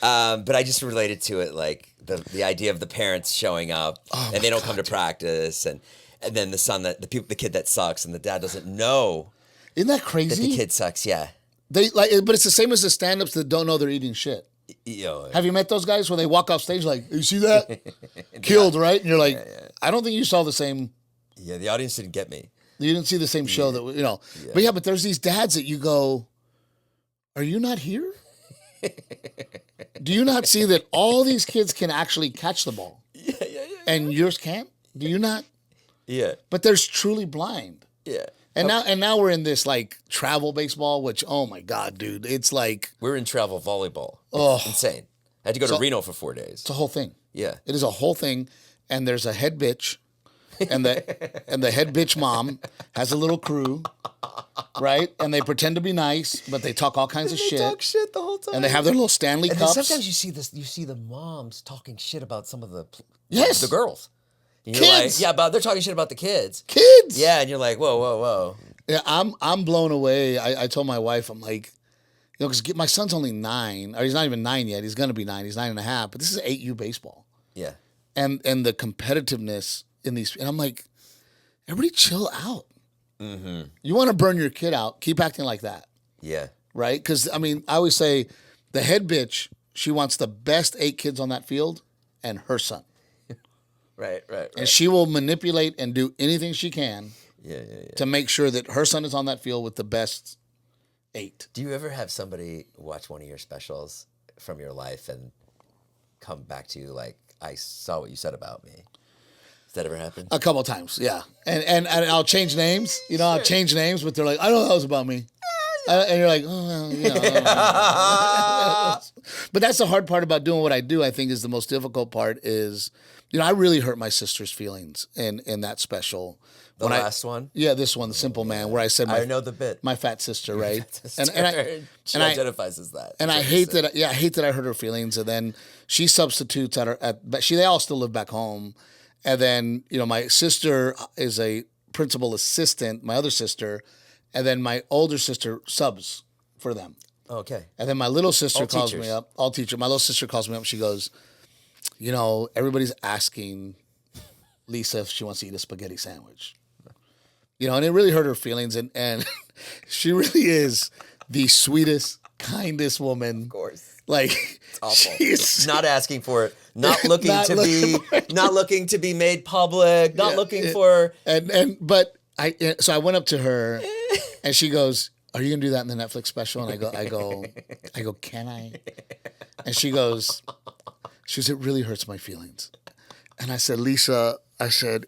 But I just related to it, like the idea of the parents showing up and they don't come to practice, and then the kid that sucks, and the dad doesn't know. Isn't that crazy? That the kid sucks. Yeah. They like, but it's the same as the stand-ups that don't know they're eating shit. Yo, Have you met those guys when they walk off stage like, you see that? Killed, right? And you're like, I don't think you saw the same. Yeah, the audience didn't get me. You didn't see the same show that, you know. Yeah. But there's these dads that you go, are you not here? Do you not see that all these kids can actually catch the ball? And yours can't? Do you not? Yeah. But there's truly blind. Yeah. And now we're in this like travel baseball, which, oh my God, dude, it's like. We're in travel volleyball. It's insane. I had to go to Reno for 4 days. It's a whole thing. Yeah. It is a whole thing. And there's a head bitch. And the head bitch mom has a little crew, right? And they pretend to be nice, but they talk all kinds of shit. They talk shit the whole time. And they have their little Stanley and cups. Sometimes you see the moms talking shit about some of the girls. And you're Kids. Like, but they're talking shit about the kids. Kids. Yeah, and you're like, whoa. Yeah, I'm blown away. I told my wife, I'm like, you know, because my son's only 9, or he's not even 9 yet. He's gonna be 9. He's 9.5. But this is 8U baseball. Yeah. And the competitiveness in these, and I'm like, everybody chill out. Mm-hmm. You want to burn your kid out, keep acting like that. Yeah. Right? Because, I mean, I always say the head bitch, she wants the best 8 kids on that field and her son. Right. And she will manipulate and do anything she can to make sure that her son is on that field with the best 8. Do you ever have somebody watch one of your specials from your life and come back to you like, I saw what you said about me? Does that ever happen? A couple of times, yeah. And I'll change names. You know, I'll change names, but they're like, I don't know that was about me. And you're like, oh, well, you know. But that's the hard part about doing what I do, I think, is the most difficult part is, you know, I really hurt my sister's feelings in that special. The last one? Yeah, this one, The Simple Man, where I said I know the bit. My fat sister, right? Fat sister. She identifies as that. And I hate that. I hate that I hurt her feelings. And then she substitutes they all still live back home. And then, you know, my sister is a principal assistant, my other sister, and then my older sister subs for them. Okay. And then my little sister All calls teachers. me up. All teacher. My little sister calls me up. She goes, you know, everybody's asking Lisa if she wants to eat a spaghetti sandwich. You know, and it really hurt her feelings. And she really is the sweetest, kindest woman. Of course. Like, it's awful. She's not asking for it, not looking to be made public, not looking for. But I went up to her, and she goes, "Are you gonna do that in the Netflix special?" And I go, "Can I?" And she goes, "It really hurts my feelings." And I said, "Lisa," I said,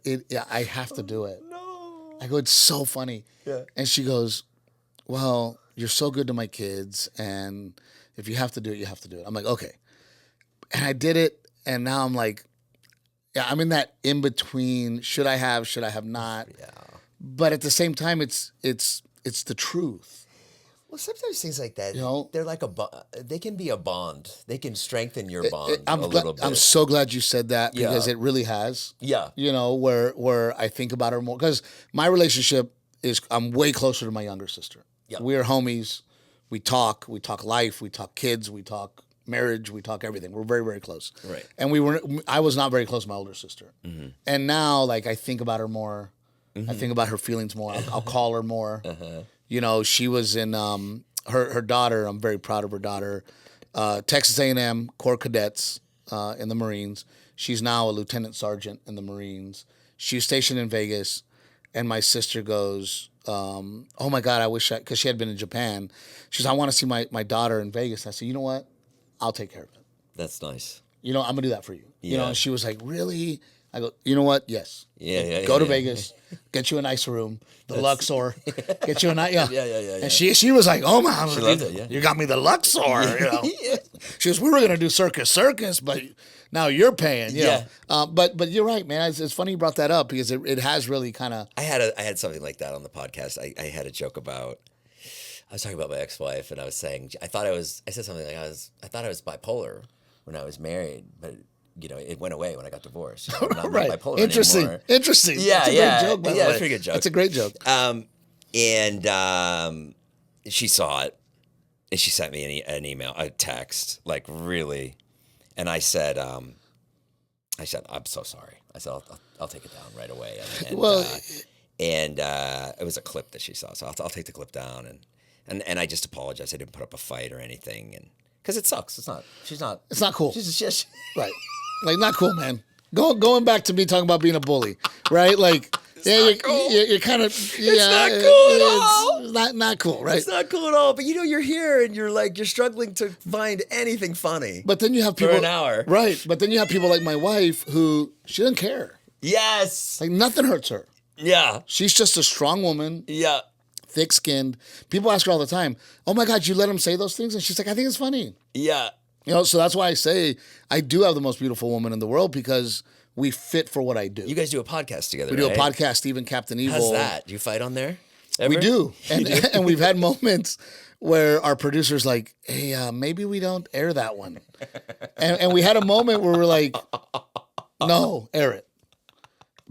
I have to do it. No. I go, "It's so funny." Yeah. And she goes, "Well, you're so good to my kids, and if you have to do it, you have to do it." I'm like, okay. And I did it, and now I'm like, yeah, I'm in that in between. Should I have not? Yeah. But at the same time, it's the truth. Well, sometimes things like that, You know? they're like they can be a bond. They can strengthen your bond little bit. I'm so glad you said that because it really has. Yeah. You know, where I think about her more. Because my relationship I'm way closer to my younger sister. Yeah. We are homies. We talk life, we talk kids, we talk marriage, we talk everything. We're very, very close. Right. And I was not very close to my older sister. Mm-hmm. And now, like, I think about her more. Mm-hmm. I think about her feelings more. I'll call her more. Uh-huh. You know, she was in her daughter. I'm very proud of her daughter. Texas A&M Corps Cadets in the Marines. She's now a lieutenant sergeant in the Marines. She was stationed in Vegas, and my sister goes, "Oh my God, I wish because she had been in Japan. She says, I want to see my daughter in Vegas." I said, "You know what? I'll take care of it. That's nice. You know, I'm gonna do that for you." Yeah. You know, and she was like, "Really?" I go, "You know what? Yes. Yeah. Go to Vegas, get you a nice room, the Luxor, get you a nice Yeah. And she was like, "Oh my, She loved it, yeah. You got me the Luxor." You know, she goes, "We were gonna do circus, but now you're paying." You know? But you're right, man. It's funny you brought that up because it has really kind of. I had something like that on the podcast. I had a joke about. I was talking about my ex-wife, and I was saying I said something like I thought I was bipolar when I was married, but you know it went away when I got divorced. You know, I'm not bipolar anymore. Interesting. Yeah, That's a great joke, by the way. that's a pretty good joke. That's a great joke. And she saw it, and she sent me an email, a text, like really, and I said, "I'm so sorry." I said, "I'll take it down right away." And it was a clip that she saw, so I'll take the clip down. And And I just apologized. I didn't put up a fight or anything, and because it sucks. It's not. She's not. It's not cool. She's just Right. Like, not cool, man. Going back to me talking about being a bully, right? Like, you're kind of, It's not cool at all. It's not cool, right? It's not cool at all. But you're here and you're struggling to find anything funny. But then you have people for an hour, right? But then you have people like my wife who she doesn't care. Yes. Like, nothing hurts her. Yeah. She's just a strong woman. Yeah. Thick-skinned. People ask her all the time, "Oh my God, you let him say those things?" And she's like, "I think it's funny." Yeah. So that's why I say I do have the most beautiful woman in the world, because we fit for what I do. You guys do a podcast together, We do a right? podcast, Steve and Captain Evil. How's that? Do you fight on there? Ever? We do. And we've had moments where our producer's like, "Hey, maybe we don't air that one." And we had a moment where we're like, "No, air it."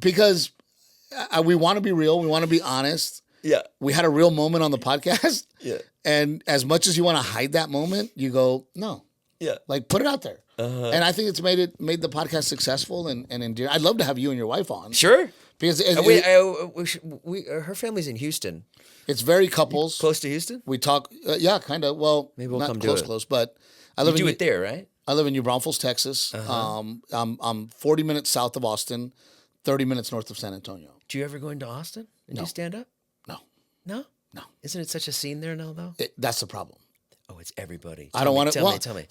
Because we want to be real. We want to be honest. Yeah. We had a real moment on the podcast. Yeah. And as much as you want to hide that moment, you go, "No." Yeah. Like, put it out there. And I think it's made the podcast successful and endearing. I'd love to have you and your wife on. Sure. Because her family's in Houston. it's very couples. Close to Houston? We talk, yeah, kind of. Well, Maybe we'll not come do close, it. close, but I You live do in it there, right? I live in New Braunfels, Texas. I'm 40 minutes south of Austin, 30 minutes north of San Antonio. Do you ever go into Austin and do stand up? No, No? no, Isn't it such a scene there now, though? that's the problem. Oh, it's everybody. I don't want to. Tell me.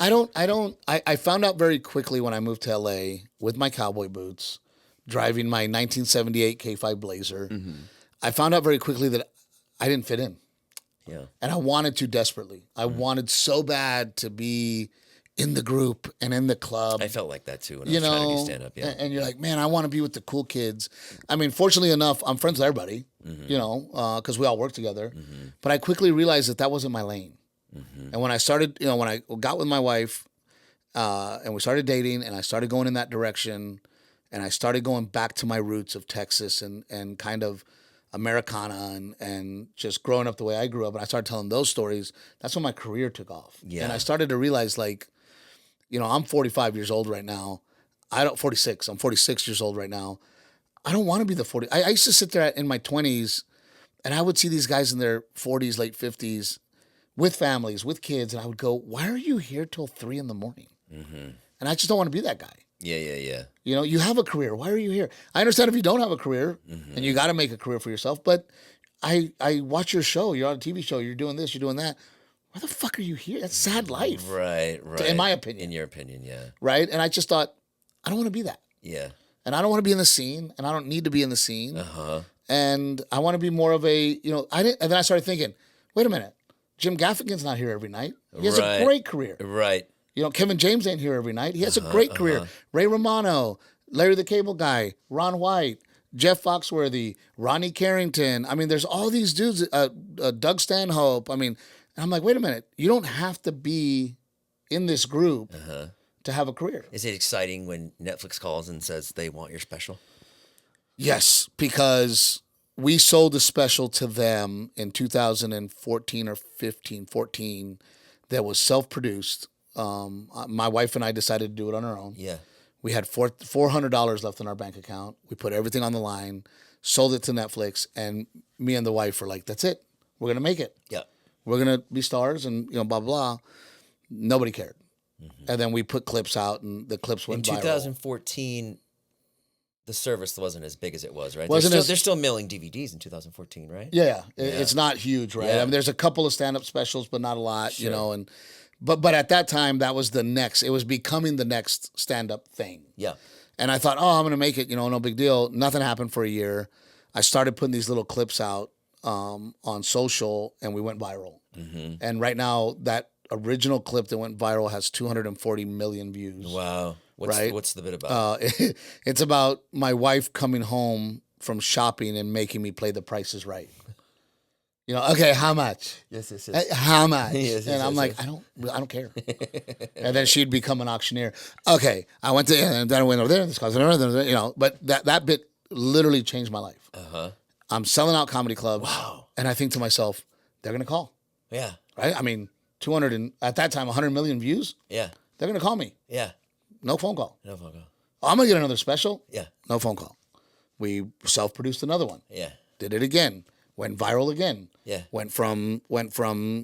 I found out very quickly when I moved to LA with my cowboy boots, driving my 1978 K5 Blazer. Mm-hmm. I found out very quickly that I didn't fit in. Yeah. And I wanted to desperately. I wanted so bad to be in the group and in the club. I felt like that too when I was trying to do stand up. Yeah. And you're like, man, I want to be with the cool kids. I mean, fortunately enough, I'm friends with everybody, because we all work together. But I quickly realized that wasn't my lane. And when I started, when I got with my wife and we started dating and I started going in that direction and I started going back to my roots of Texas and kind of Americana and just growing up the way I grew up, and I started telling those stories, that's when my career took off. Yeah. And I started to realize, like, I'm 45 years old right now. I'm 46 years old right now. I don't want to be the 40. I used to sit there in my 20s and I would see these guys in their 40s, late 50s with families, with kids. And I would go, why are you here till 3 a.m? And I just don't want to be that guy. Yeah. You have a career. Why are you here? I understand if you don't have a career and you got to make a career for yourself. But I watch your show. You're on a TV show. You're doing this. You're doing that. Why the fuck are you here? That's sad life. Right. In my opinion. In your opinion, yeah. Right? And I just thought, I don't want to be that. Yeah. And I don't want to be in the scene. And I don't need to be in the scene. And I want to be more of a, and then I started thinking, wait a minute. Jim Gaffigan's not here every night. He has a great career. Right. Kevin James ain't here every night. He has a great career. Ray Romano, Larry the Cable Guy, Ron White, Jeff Foxworthy, Ronnie Carrington. I mean, there's all these dudes, Doug Stanhope. I mean, and I'm like, wait a minute. You don't have to be in this group to have a career. Is it exciting when Netflix calls and says they want your special? Yes, because we sold a special to them in 2014 or 14 that was self-produced. My wife and I decided to do it on our own. Yeah. We had $400 left in our bank account. We put everything on the line, sold it to Netflix, and me and the wife were like, that's it. We're going to make it. Yeah. We're going to be stars and, blah, blah. Nobody cared. And then we put clips out, and the clips went viral. In 2014, the service wasn't as big as it was, right? Wasn't they're still mailing DVDs in 2014, right? Yeah. It's not huge, right? Yeah. I mean, there's a couple of stand-up specials, but not a lot, Sure. and but at that time, that was it was becoming the next stand-up thing. Yeah. And I thought, I'm going to make it, no big deal. Nothing happened for a year. I started putting these little clips out on social, and we went viral. And right now, that original clip that went viral has 240 million views. Wow. What's the bit about? It's about my wife coming home from shopping and making me play The Price is Right. Okay, how much? Yes. How much? Yes, and I'm yes, like, yes. I don't care. And then she'd become an auctioneer. Okay, I went to, and then I went over there. This cost, but that bit literally changed my life. I'm selling out comedy clubs. Wow. And I think to myself, they're gonna call. Yeah. Right? I mean, 200 and at that time 100 million views. Yeah. They're gonna call me. Yeah. No phone call. No phone call. Oh, I'm gonna get another special. Yeah. No phone call. We self-produced another one. Yeah. Did it again. Went viral again. Yeah. Went from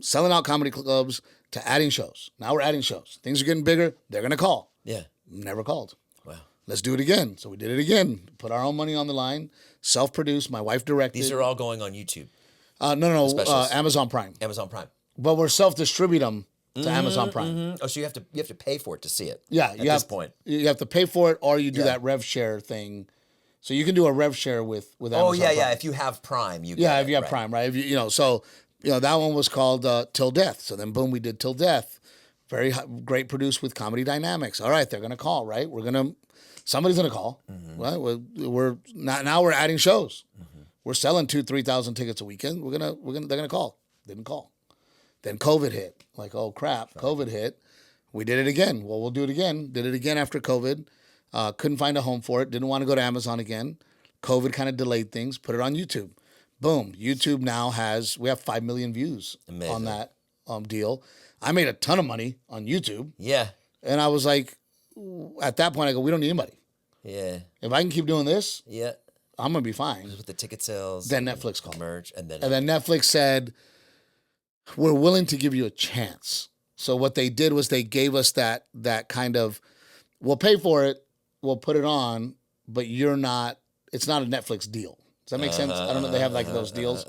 selling out comedy clubs to adding shows. Now we're adding shows. Things are getting bigger. They're gonna call. Yeah. Never called. Wow. Let's do it again. So we did it again. Put our own money on the line. Self-produced. My wife directed. These are all going on YouTube. No. Specials. Amazon Prime. Amazon Prime. But we're self-distribute them to Amazon Prime. Mm-hmm. Oh, so you have to pay for it to see it. Yeah. At this point. You have to pay for it, or you do that rev share thing. So you can do a rev share with Amazon. Oh yeah, Prime. If you have Prime, you if you have Prime, right? If you that one was called Till Death. So then boom, we did Till Death. Very great, produced with Comedy Dynamics. All right, they're gonna call, right? Somebody's gonna call. Right? We're now we're adding shows. We're selling 2,000-3,000 tickets a weekend. They're gonna call. Didn't call. Then COVID hit. Like, oh crap, COVID hit. We did it again. Well, we'll do it again. Did it again after COVID. Couldn't find a home for it. Didn't want to go to Amazon again. COVID kind of delayed things. Put it on YouTube. Boom. YouTube now we have 5 million views on that deal. I made a ton of money on YouTube. Yeah. And I was like, at that point, I go, we don't need anybody. Yeah. If I can keep doing this, yeah, I'm going to be fine. with the ticket sales. Then Netflix called. Merch. And then Netflix said, we're willing to give you a chance. So what they did was they gave us that kind of, we'll pay for it, we'll put it on, but it's not a Netflix deal. Does that make sense? I don't know. They have like those deals.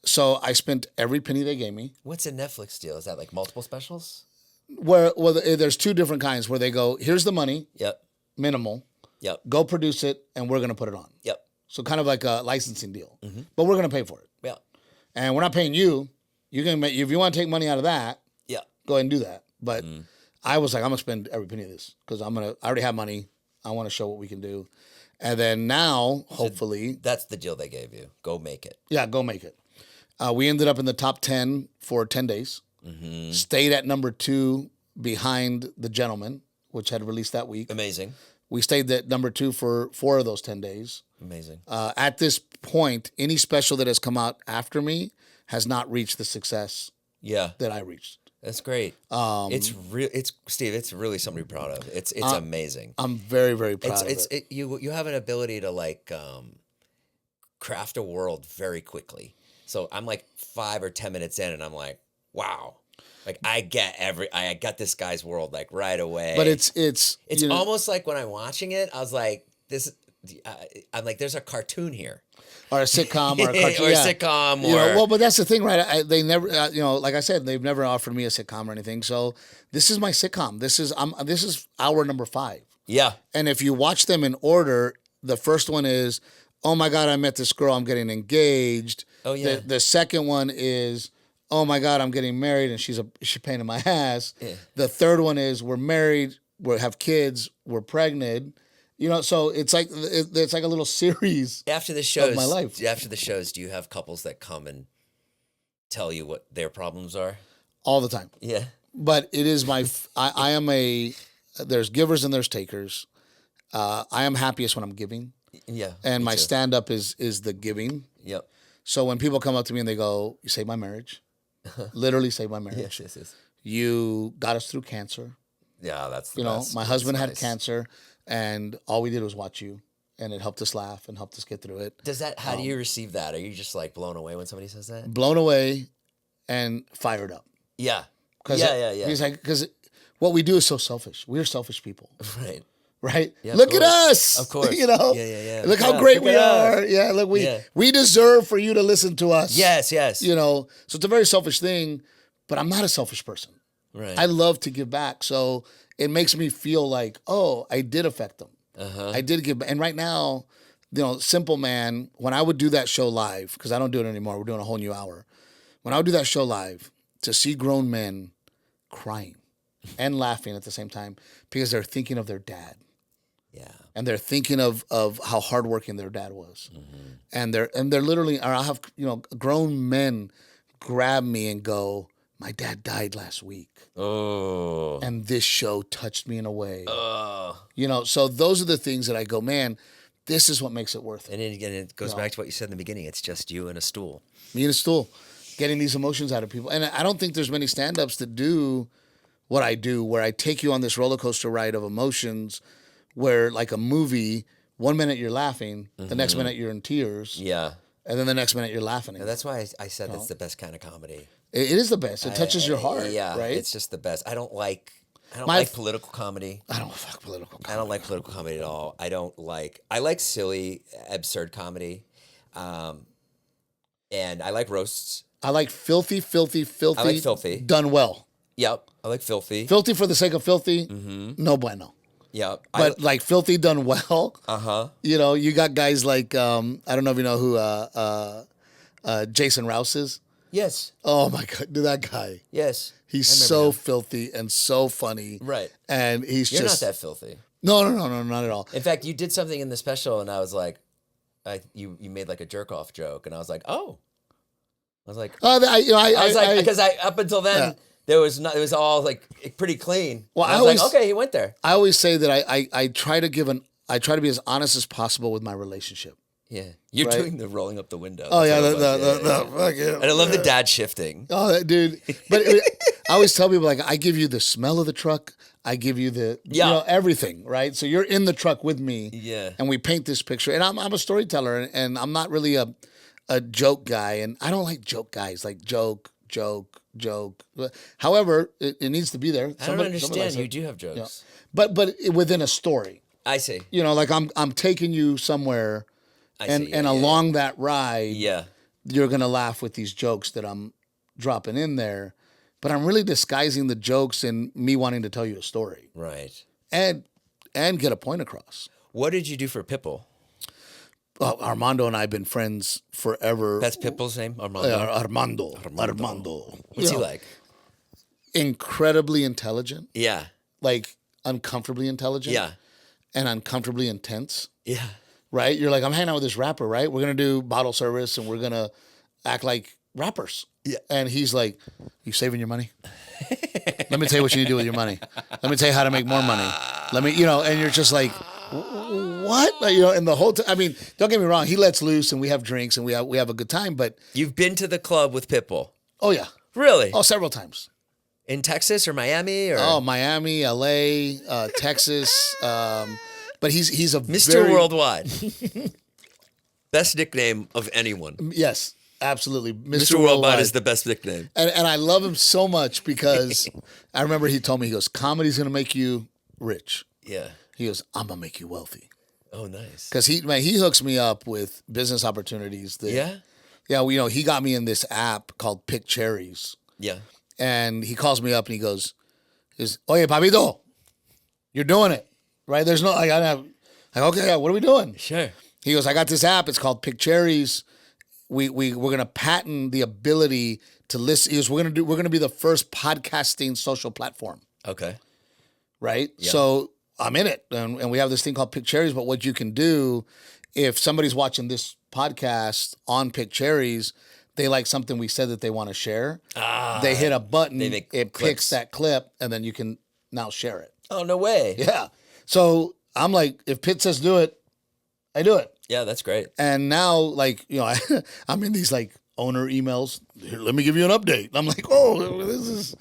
So I spent every penny they gave me. What's a Netflix deal? Is that like multiple specials? There's two different kinds where they go, here's the money. Yep. Minimal. Yep. Go produce it, and we're going to put it on. Yep. So kind of like a licensing deal. But we're going to pay for it. Yeah. And we're not paying you. If you want to take money out of that, go ahead and do that. But I was like, I'm going to spend every penny of this because I already have money. I want to show what we can do. And then now, hopefully. That's the deal they gave you. Go make it. Yeah, go make it. We ended up in the top 10 for 10 days. Stayed at number 2 behind The Gentleman, which had released that week. Amazing. We stayed at number 2 for 4 of those 10 days. Amazing. At this point, any special that has come out after me has not reached the success that I reached. That's great. It's Steve. It's really something to be proud of. It's amazing. I'm very, very proud of it. You have an ability to like craft a world very quickly. So I'm like 5 or 10 minutes in, and I'm like, wow, like I got this guy's world like right away. But it's almost like when I'm watching it, I was like, I'm like, there's a cartoon here. Or a sitcom or a cartoon. Or a sitcom. But that's the thing, right? They never, like I said, they've never offered me a sitcom or anything. So this is my sitcom. This is hour number 5. Yeah. And if you watch them in order, the first one is, oh my God, I met this girl, I'm getting engaged. Oh yeah. The second one is, oh my God, I'm getting married and she's pain in my ass. Yeah. The third one is, we're married, we have kids, we're pregnant. So it's like a little series after the shows, of my life. After the shows, do you have couples that come and tell you what their problems are? All the time. Yeah. But it is I am there's givers and there's takers. I am happiest when I'm giving. Yeah. And my stand-up is the giving. Yep. So when people come up to me and they go, you saved my marriage. Literally saved my marriage. Yes. You got us through cancer. Yeah, that's the best. My husband had cancer. And all we did was watch you, and it helped us laugh and helped us get through it. How do you receive that? Are you just like blown away when somebody says that? Blown away and fired up. Yeah. Yeah. He's like, because what we do is so selfish. We're selfish people. Right? Yeah, look at us. Of course. Yeah. Look how great we are. Yeah, look, we deserve for you to listen to us. Yes. So it's a very selfish thing, but I'm not a selfish person. Right. I love to give back. So it makes me feel like, oh, I did affect them. I did give. And right now, Simple Man, when I would do that show live, because I don't do it anymore, we're doing a whole new hour. When I would do that show live, to see grown men crying and laughing at the same time because they're thinking of their dad. Yeah. And they're thinking of how hardworking their dad was. And they're literally, or I'll have, grown men grab me and go, my dad died last week. Oh. And this show touched me in a way. Oh. So those are the things that I go, man, this is what makes it worth it. And then again, it goes back to what you said in the beginning. It's just you and a stool. Me and a stool. Getting these emotions out of people. And I don't think there's many stand-ups that do what I do, where I take you on this roller coaster ride of emotions, where like a movie, 1 minute you're laughing, the next minute you're in tears. Yeah. And then the next minute you're laughing And again. that's why I said that's the best kind of comedy. It is the best. It touches your heart. Yeah, right? it's just the best. I don't like My- political comedy. I don't fuck political comedy. I don't like political comedy at all. I like silly, absurd comedy. And I like roasts. I like filthy. I like filthy. Done well. Yep. I like filthy. Filthy for the sake of filthy, no bueno. Yep. But like filthy done well. Uh-huh. You know, you got guys like I don't know if you know who Jason Rouse is. Yes. Oh my god, dude, that guy. Yes. He's I remember so him. filthy and so funny. Right. And he's You're just not that filthy. No, not at all. In fact, you did something in the special, and I was like, you made like a jerk off joke, and I was like, oh. I was like, I was like, because up until then it was all like pretty clean. Well, and I was like, okay, he went there. I always say that I try to be as honest as possible with my relationship. Yeah, you're Right? doing the rolling up the window. Oh That's yeah, what it was. fuck yeah. And I love the dad shifting. Oh, dude. But I always tell people, like, I give you the smell of the truck. I give you the, everything, right? So you're in the truck with me. Yeah. And we paint this picture. And I'm a storyteller, and I'm not really a joke guy. And I don't like joke guys, like joke. However, it needs to be there. I don't understand. You do have jokes. But within a story. I see. You know, like I'm taking you somewhere, and along that ride, you're gonna laugh with these jokes that I'm dropping in there, but I'm really disguising the jokes in me wanting to tell you a story, Right. and get a point across. What did you do for Pitbull? Armando and I have been friends forever. That's Pitbull's name, Armando. Armando. What's he like? Incredibly intelligent, Yeah. like uncomfortably intelligent, Yeah. and uncomfortably intense. Yeah. Right? You're like, I'm hanging out with this rapper, right? We're gonna do bottle service and we're gonna act like rappers. Yeah. And he's like, you saving your money? Let me tell you what you need to do with your money. Let me tell you how to make more money. Let me, and you're just like, what? Like, and the whole time, I mean, don't get me wrong, he lets loose and we have drinks and we have a good time, but You've been to the club with Pitbull. oh yeah. Really? Oh, several times. In Texas or Miami or Oh, Miami, LA, Texas. But he's a Mr. Worldwide. Best nickname of anyone. Yes, absolutely. Mr. Worldwide is the best nickname. And I love him so much because I remember he told me, he goes, comedy's going to make you rich. Yeah. He goes, I'm going to make you wealthy. Oh, nice. Because he hooks me up with business opportunities. That, Yeah? Yeah, he got me in this app called Pick Cherries. Yeah. And he calls me up and he goes, Oye, papito, you're doing it. Right? There's no, like, okay, yeah, what are we doing? Sure. He goes, I got this app. It's called Pick Cherries. We're gonna patent the ability to listen. He goes, we're gonna be the first podcasting social platform. Okay. Right? Yeah. So I'm in it. And we have this thing called Pick Cherries. But what you can do, if somebody's watching this podcast on Pick Cherries, they like something we said that they want to share. They hit a button, it clips. picks that clip, and then you can now share it. Oh, no way. Yeah. So I'm like, if Pitt says do it, I do it. Yeah, that's great. And now, like, I'm in these like owner emails. Here, let me give you an update. I'm like, oh, this is,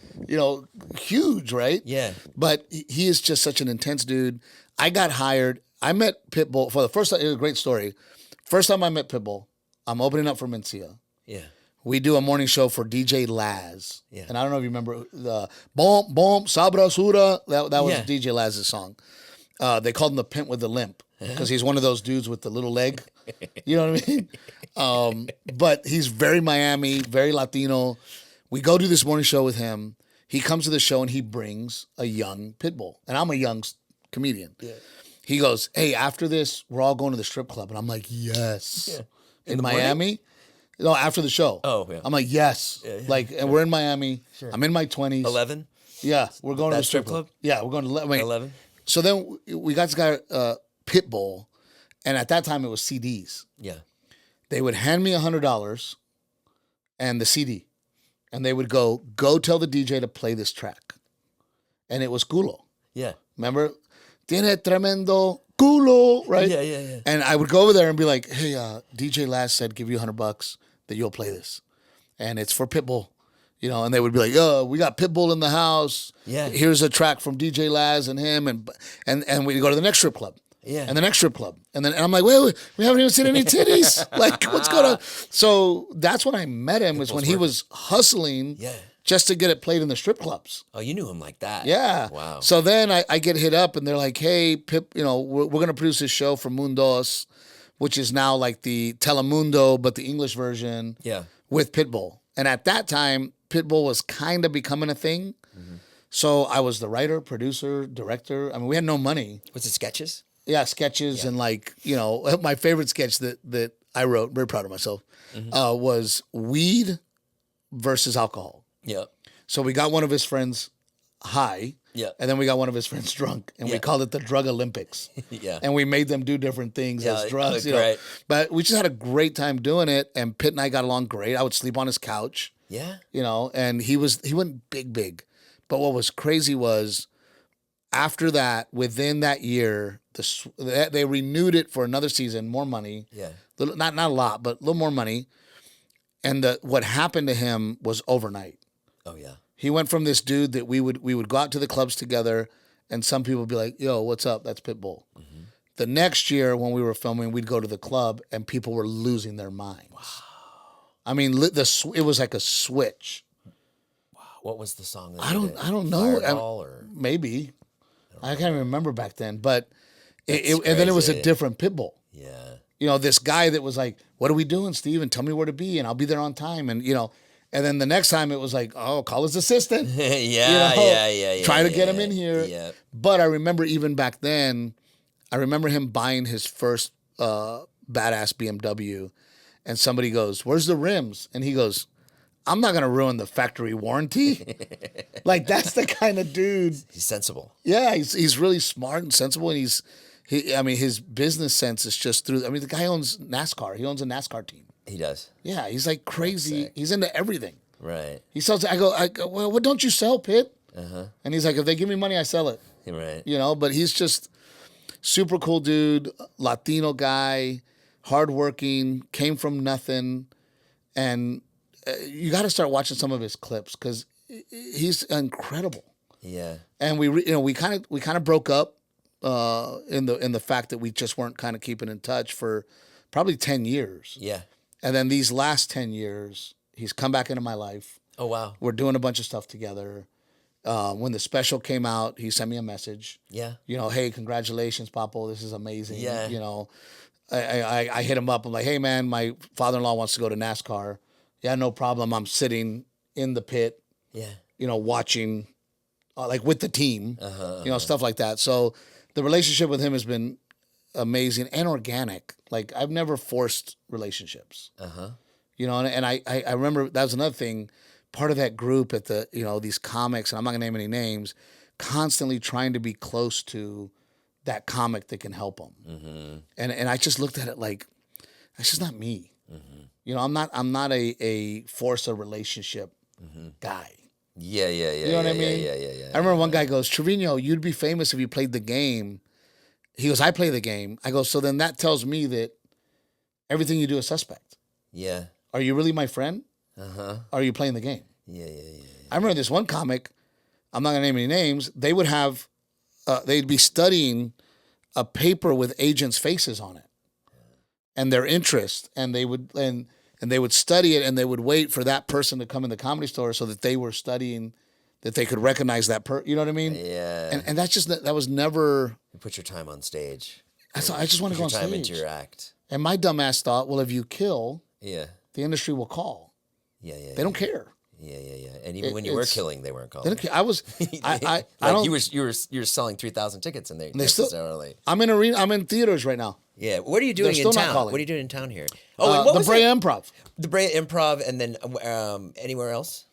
huge, right? Yeah. But he is just such an intense dude. I got hired. I met Pitbull for the first time. It was a great story. First time I met Pitbull, I'm opening up for Mencia. Yeah. We do a morning show for DJ Laz. Yeah. And I don't know if you remember the Bom Bom Sabrasura. That was Yeah. DJ Laz's song. They called him the Pimp with the Limp because he's one of those dudes with the little leg. You know what I mean? But he's very Miami, very Latino. We go do this morning show with him. He comes to the show and he brings a young Pitbull. And I'm a young comedian. Yeah. He goes, hey, after this, we're all going to the strip club. And I'm like, yes. Yeah. In Miami? Morning? No, after the show. Oh, yeah. I'm like, yes. Yeah, yeah. Like, and we're in Miami. Sure. I'm in my 20s. 11? Yeah. We're going to the strip club? Yeah, we're going to 11. So then we got this guy, Pitbull, and at that time it was CDs. Yeah. They would hand me $100 and the CD, and they would go tell the DJ to play this track. And it was culo. Yeah. Remember? Tiene tremendo culo, right? Yeah. And I would go over there and be like, hey, DJ Laz said give you $100 that you'll play this. And it's for Pitbull. And they would be like, "Oh, we got Pitbull in the house. Yeah, here's a track from DJ Laz and him, and we'd go to the next strip club, Yeah. And the next strip club. And I'm like, wait, we haven't even seen any titties. Like, what's going on? So that's when I met him, was when he was hustling just to get it played in the strip clubs. Oh, you knew him like that. Yeah. Wow. So then I get hit up and they're like, hey, Pip, you know, we're going to produce this show for Mundos, which is now like the Telemundo, but the English version with Pitbull. And at that time, Pitbull was kind of becoming a thing. Mm-hmm. So I was the writer, producer, director. I mean, we had no money. Was it sketches? Yeah, sketches and like, you know, my favorite sketch that I wrote, very proud of myself, was weed versus alcohol. Yeah. So we got one of his friends high, and then we got one of his friends drunk, and we called it the Drug Olympics. And we made them do different things as drugs. You know? But we just had a great time doing it, and Pitt and I got along great. I would sleep on his couch. Yeah. You know, and he went big. But what was crazy was after that, within that year, they renewed it for another season, more money. Yeah. Not a lot, but a little more money. And what happened to him was overnight. Oh yeah. He went from this dude that we would go out to the clubs together, and some people would be like, "Yo, what's up? That's Pitbull." Mm-hmm. The next year when we were filming, we'd go to the club, and people were losing their minds. Wow. I mean, it was like a switch. Wow. What was the song? That I don't know. Or maybe I can't even remember back then, but and then it was a different Pitbull. Yeah. You know, this guy that was like, "What are we doing, Steve? And tell me where to be, and I'll be there on time." And you know. And then the next time it was like, oh, call his assistant. Try to get him in here. Yeah. But I remember even back then, I remember him buying his first badass BMW. And somebody goes, where's the rims? And he goes, I'm not going to ruin the factory warranty. Like, that's the kind of dude. He's sensible. Yeah, he's really smart and sensible. And his business sense is just through. I mean, the guy owns NASCAR. He owns a NASCAR team. He does. Yeah, he's like crazy. He's into everything. Right. He sells. I go. Well, what don't you sell, Pitt? And he's like, if they give me money, I sell it. Right. You know, but he's just super cool dude, Latino guy, hardworking, came from nothing, and you got to start watching some of his clips because he's incredible. Yeah. And we kind of broke up in the fact that we just weren't kind of keeping in touch for probably 10 years. Yeah. And then these last 10 years, he's come back into my life. Oh, wow. We're doing a bunch of stuff together. When the special came out, he sent me a message. Yeah. You know, hey, congratulations, Papo. This is amazing. Yeah. You know, I hit him up. I'm like, hey, man, my father-in-law wants to go to NASCAR. Yeah, no problem. I'm sitting in the pit. Yeah. You know, watching, like with the team. You know, stuff like that. So the relationship with him has been amazing and organic. Like, I've never forced relationships. You know, and I remember that was another thing. Part of that group at the, you know, these comics, and I'm not gonna name any names, constantly trying to be close to that comic that can help them. And I just looked at it like, that's just not me. You know, I'm not a force a relationship guy. Yeah. You know what I mean? Yeah. I remember one guy goes, Trevino, you'd be famous if you played the game. He goes, I play the game. I go, so then that tells me that everything you do is suspect. Yeah. Are you really my friend? Are you playing the game? Yeah. I remember this one comic, I'm not going to name any names, they would have, they'd be studying a paper with agents' faces on it and their interest, and they would study it, and they would wait for that person to come in the Comedy Store so that they were studying, that they could recognize that you know what I mean? Yeah. And that's just, that was never. You put your time on stage. I just want to go on stage. Put your time into your act. And my dumbass thought, well, if you kill, the industry will call. Yeah. They don't care. Yeah. And even when you were killing, they weren't calling. They don't care. I was. I don't. You were selling 3,000 tickets in there necessarily. I'm in theaters right now. Yeah. What are you doing in town? What are you doing in town here? The Brea Improv. The Brea Improv, and then anywhere else?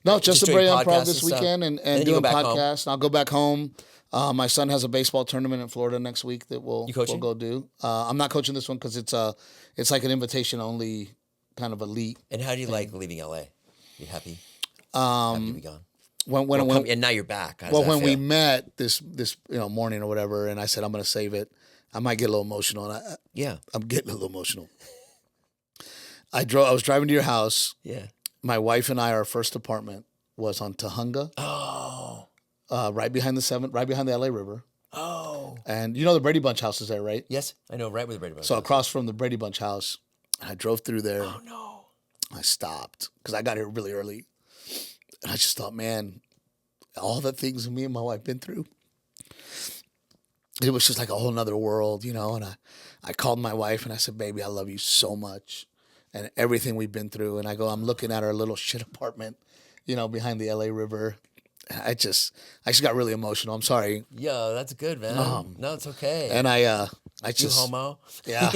No, just the Brea Improv this weekend, and doing podcasts. And I'll go back home. My son has a baseball tournament in Florida next week that we'll go do. I'm not coaching this one because it's like an invitation only kind of elite. And how do you like leaving LA? You happy? Happy to be gone? And now you're back. When we met this morning or whatever, and I said I'm going to save it, I might get a little emotional. And I'm getting a little emotional. I was driving to your house. Yeah. My wife and I, our first apartment was on Tujunga. Oh. Right behind the LA River. Oh. And you know the Brady Bunch house is there, right? Yes, I know right where the Brady Bunch. So across from the Brady Bunch house, I drove through there. Oh no! I stopped because I got here really early. And I just thought, man, all the things me and my wife been through, it was just like a whole nother world, you know. And I called my wife and I said, baby, I love you so much. And everything we've been through. And I go, I'm looking at our little shit apartment, you know, behind the LA River. And I just got really emotional. I'm sorry. Yo, that's good, man. No, it's okay. And I you just, homo? yeah.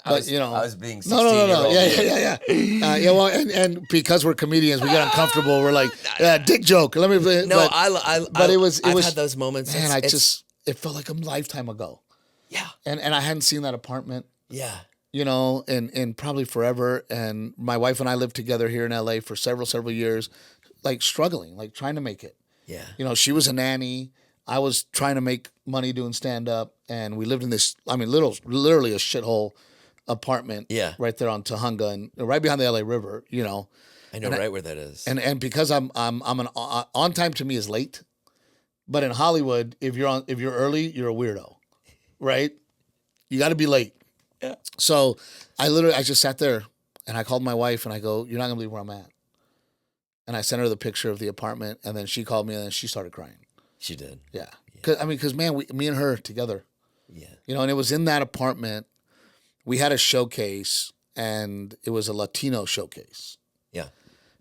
But you know, I was being 16 no. Yeah. Yeah. Well, and because we're comedians, we get uncomfortable. We're like, dick joke. Let me. No, but it was. I've had those moments. Man, it felt like a lifetime ago. Yeah. And I hadn't seen that apartment. Yeah. You know, in probably forever. And my wife and I lived together here in LA for several years, like struggling, like trying to make it. Yeah. You know, she was a nanny. I was trying to make money doing stand up, and we lived in this. I mean, literally a shithole apartment. Yeah. Right there on Tujunga and right behind the LA River. You know. I know right where that is. And because I'm an on time to me is late, but in Hollywood, if you're early, you're a weirdo, right? You got to be late. Yeah. So I just sat there and I called my wife and I go, you're not gonna believe where I'm at. And I sent her the picture of the apartment, and then she called me and then she started crying. She did. Yeah. Because man, me and her together. Yeah. You know, and it was in that apartment. We had a showcase, and it was a Latino showcase. Yeah.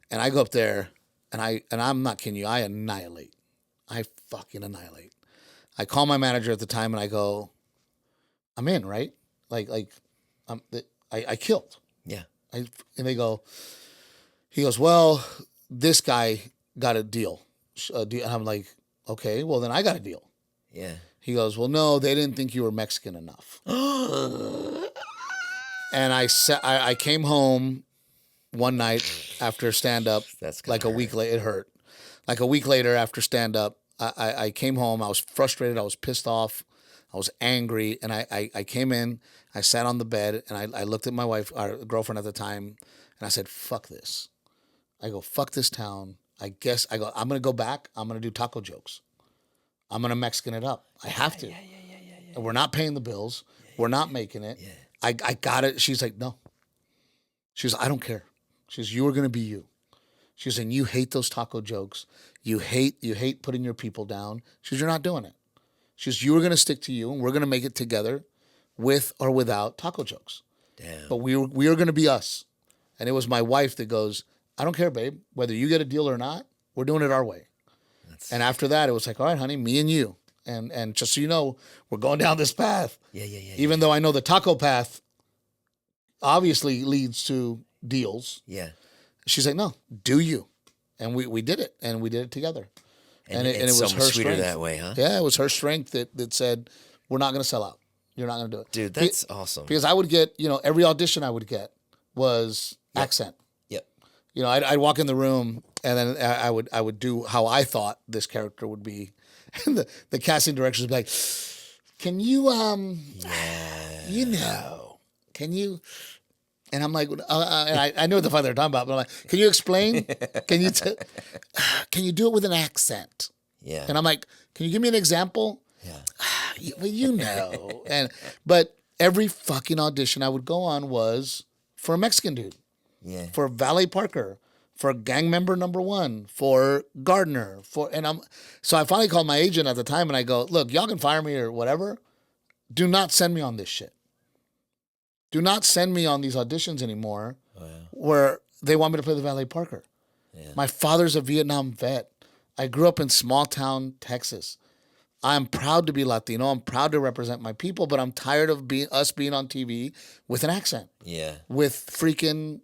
And I go up there, and I'm not kidding you, I annihilate. I fucking annihilate. I call my manager at the time, and I go, I'm in, right? I killed. Yeah. And he goes, well, this guy got a deal. And I'm like, okay, well, then I got a deal. Yeah. He goes, well, no, they didn't think you were Mexican enough. And I came home one night after stand-up. That's like a week later. It hurt. Like a week later after stand-up, I came home. I was frustrated. I was pissed off. I was angry. And I came in. I sat on the bed, and I looked at my wife, our girlfriend at the time, and I said, fuck this. I go, fuck this town. I'm going to go back. I'm going to do taco jokes. I'm going to Mexican it up. I have to. Yeah. And we're not paying the bills. We're not making it. Yeah. I got it. She's like, no. She's like, I don't care. She's, you are going to be you. She's saying, you hate those taco jokes. You hate putting your people down. She's, you're not doing it. She's, you are going to stick to you, and we're going to make it together with or without taco jokes. Damn. But we are going to be us. And it was my wife that goes, I don't care, babe. Whether you get a deal or not, we're doing it our way. And after that, it was like, all right, honey, me and you. And just so you know, we're going down this path. Yeah. Even though I know the taco path obviously leads to deals. Yeah. She's like, no, do you. And we did it. And we did it together. And it was so her much sweeter strength. that way, huh? Yeah, it was her strength that said, we're not going to sell out. You're not going to do it. Dude, that's awesome. Because I would get, every audition I would get was accent. Yep. I'd walk in the room, and then I would do how I thought this character would be. And the casting directors would be like, can you, can you, and I'm like, and I know what the fuck they're talking about, but I'm like, can you explain? Can you do it with an accent? Yeah. And I'm like, can you give me an example? Yeah. Well, but every fucking audition I would go on was for a Mexican dude. Yeah. For Valet Parker, for gang member number 1, for Gardner, so I finally called my agent at the time and I go, look, y'all can fire me or whatever. Do not send me on this shit. Do not send me on these auditions anymore where they want me to play the Valet Parker. Yeah. My father's a Vietnam vet. I grew up in small town Texas. I'm proud to be Latino. I'm proud to represent my people, but I'm tired of us being on TV with an accent. Yeah. With freaking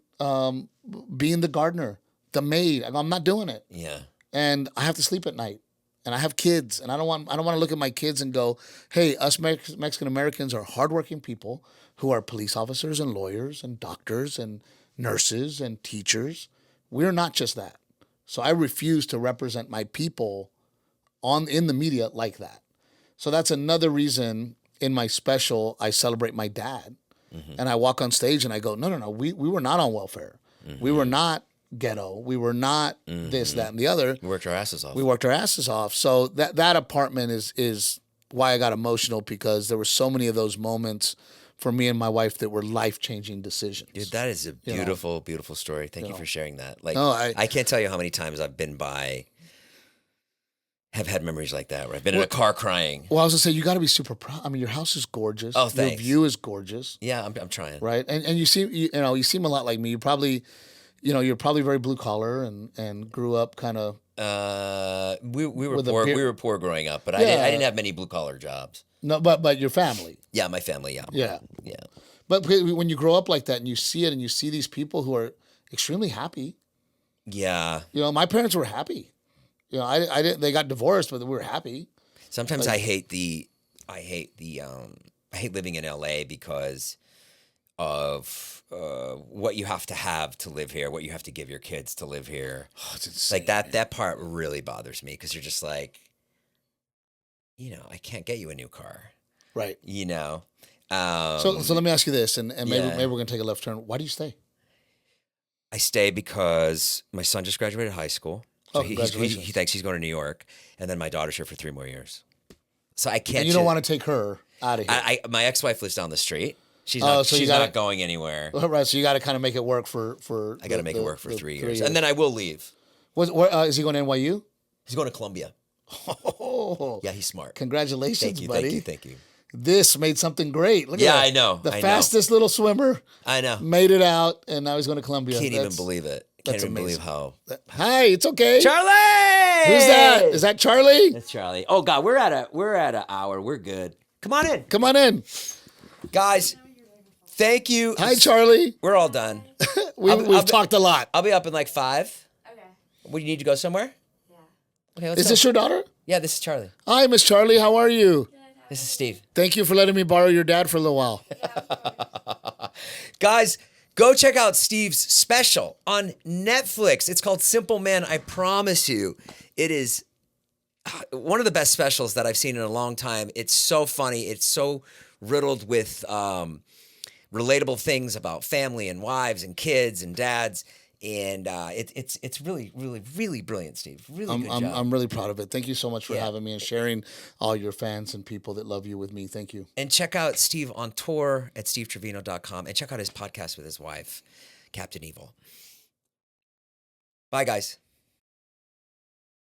being the gardener, the maid. I'm not doing it. Yeah. And I have to sleep at night, and I have kids, and I don't want to look at my kids and go, hey, us Mexican Americans are hardworking people who are police officers and lawyers and doctors and nurses and teachers. We're not just that. So I refuse to represent my people in the media like that. So that's another reason in my special I celebrate my dad. Mm-hmm. And I walk on stage and I go, no. We were not on welfare. Mm-hmm. We were not ghetto. We were not this, that, and the other. We worked our asses off. We worked our asses off. So that apartment is why I got emotional, because there were so many of those moments for me and my wife that were life-changing decisions. Dude, that is a beautiful, beautiful story. Thank you for sharing that. Like, No, I can't tell you how many times I've been by, have had memories like that where I've been in a car crying. Well, I was gonna say, you got to be super proud. I mean, your house is gorgeous. Oh, thanks. Your view is gorgeous. Yeah, I'm trying. Right, and you seem you seem a lot like me. You probably, you're probably very blue collar and grew up kind of. We were poor. We were poor growing up, but I didn't have many blue collar jobs. No, but your family. Yeah, my family. Yeah. Yeah. But when you grow up like that and you see it and you see these people who are extremely happy. Yeah. My parents were happy. I didn't. They got divorced, but we were happy. Sometimes I hate living in LA because of what you have to live here, what you have to give your kids to live here. Oh, it's insane. Like that part really bothers me because you're just like, I can't get you a new car. Right. So let me ask you this, and maybe we're gonna take a left turn. Why do you stay? I stay because my son just graduated high school. So he thinks he's going to New York, and then my daughter's here for 3 more years. So I can't. And you don't want to take her out of here. My ex-wife lives down the street. She's not going anywhere. Right. So you got to kind of make it work for. I got to make it work for 3 years, and then I will leave. Is he going to NYU? He's going to Columbia. Oh, yeah, he's smart. Congratulations, buddy. Thank you. This made something great. Look at that. I know. The fastest little swimmer. I know. Made it out, and now he's going to Columbia. Can't even believe it. Can't even amazing. believe how. Hi, it's okay. Charlie! Who's that? Is that Charlie? That's Charlie. Oh God, we're at an hour. We're good. Come on in. Come on in. Guys, thank you. Hi, Charlie. We're all done. We've talked a lot. I'll be up in like 5. Okay. Would you need to go somewhere? Yeah. Okay, let's Is go. this your daughter? Yeah, this is Charlie. Hi, Miss Charlie. How are you? This is Steve. Thank you for letting me borrow your dad for a little while. Guys, go check out Steve's special on Netflix. It's called Simple Man. I promise you, it is one of the best specials that I've seen in a long time. It's so funny. It's so riddled with relatable things about family and wives and kids and dads. And it's really, really, really brilliant, Steve. Really good job. I'm really proud of it. Thank you so much for having me and sharing all your fans and people that love you with me. Thank you. And check out Steve on tour at stevetrevino.com and check out his podcast with his wife, Captain Evil. Bye, guys.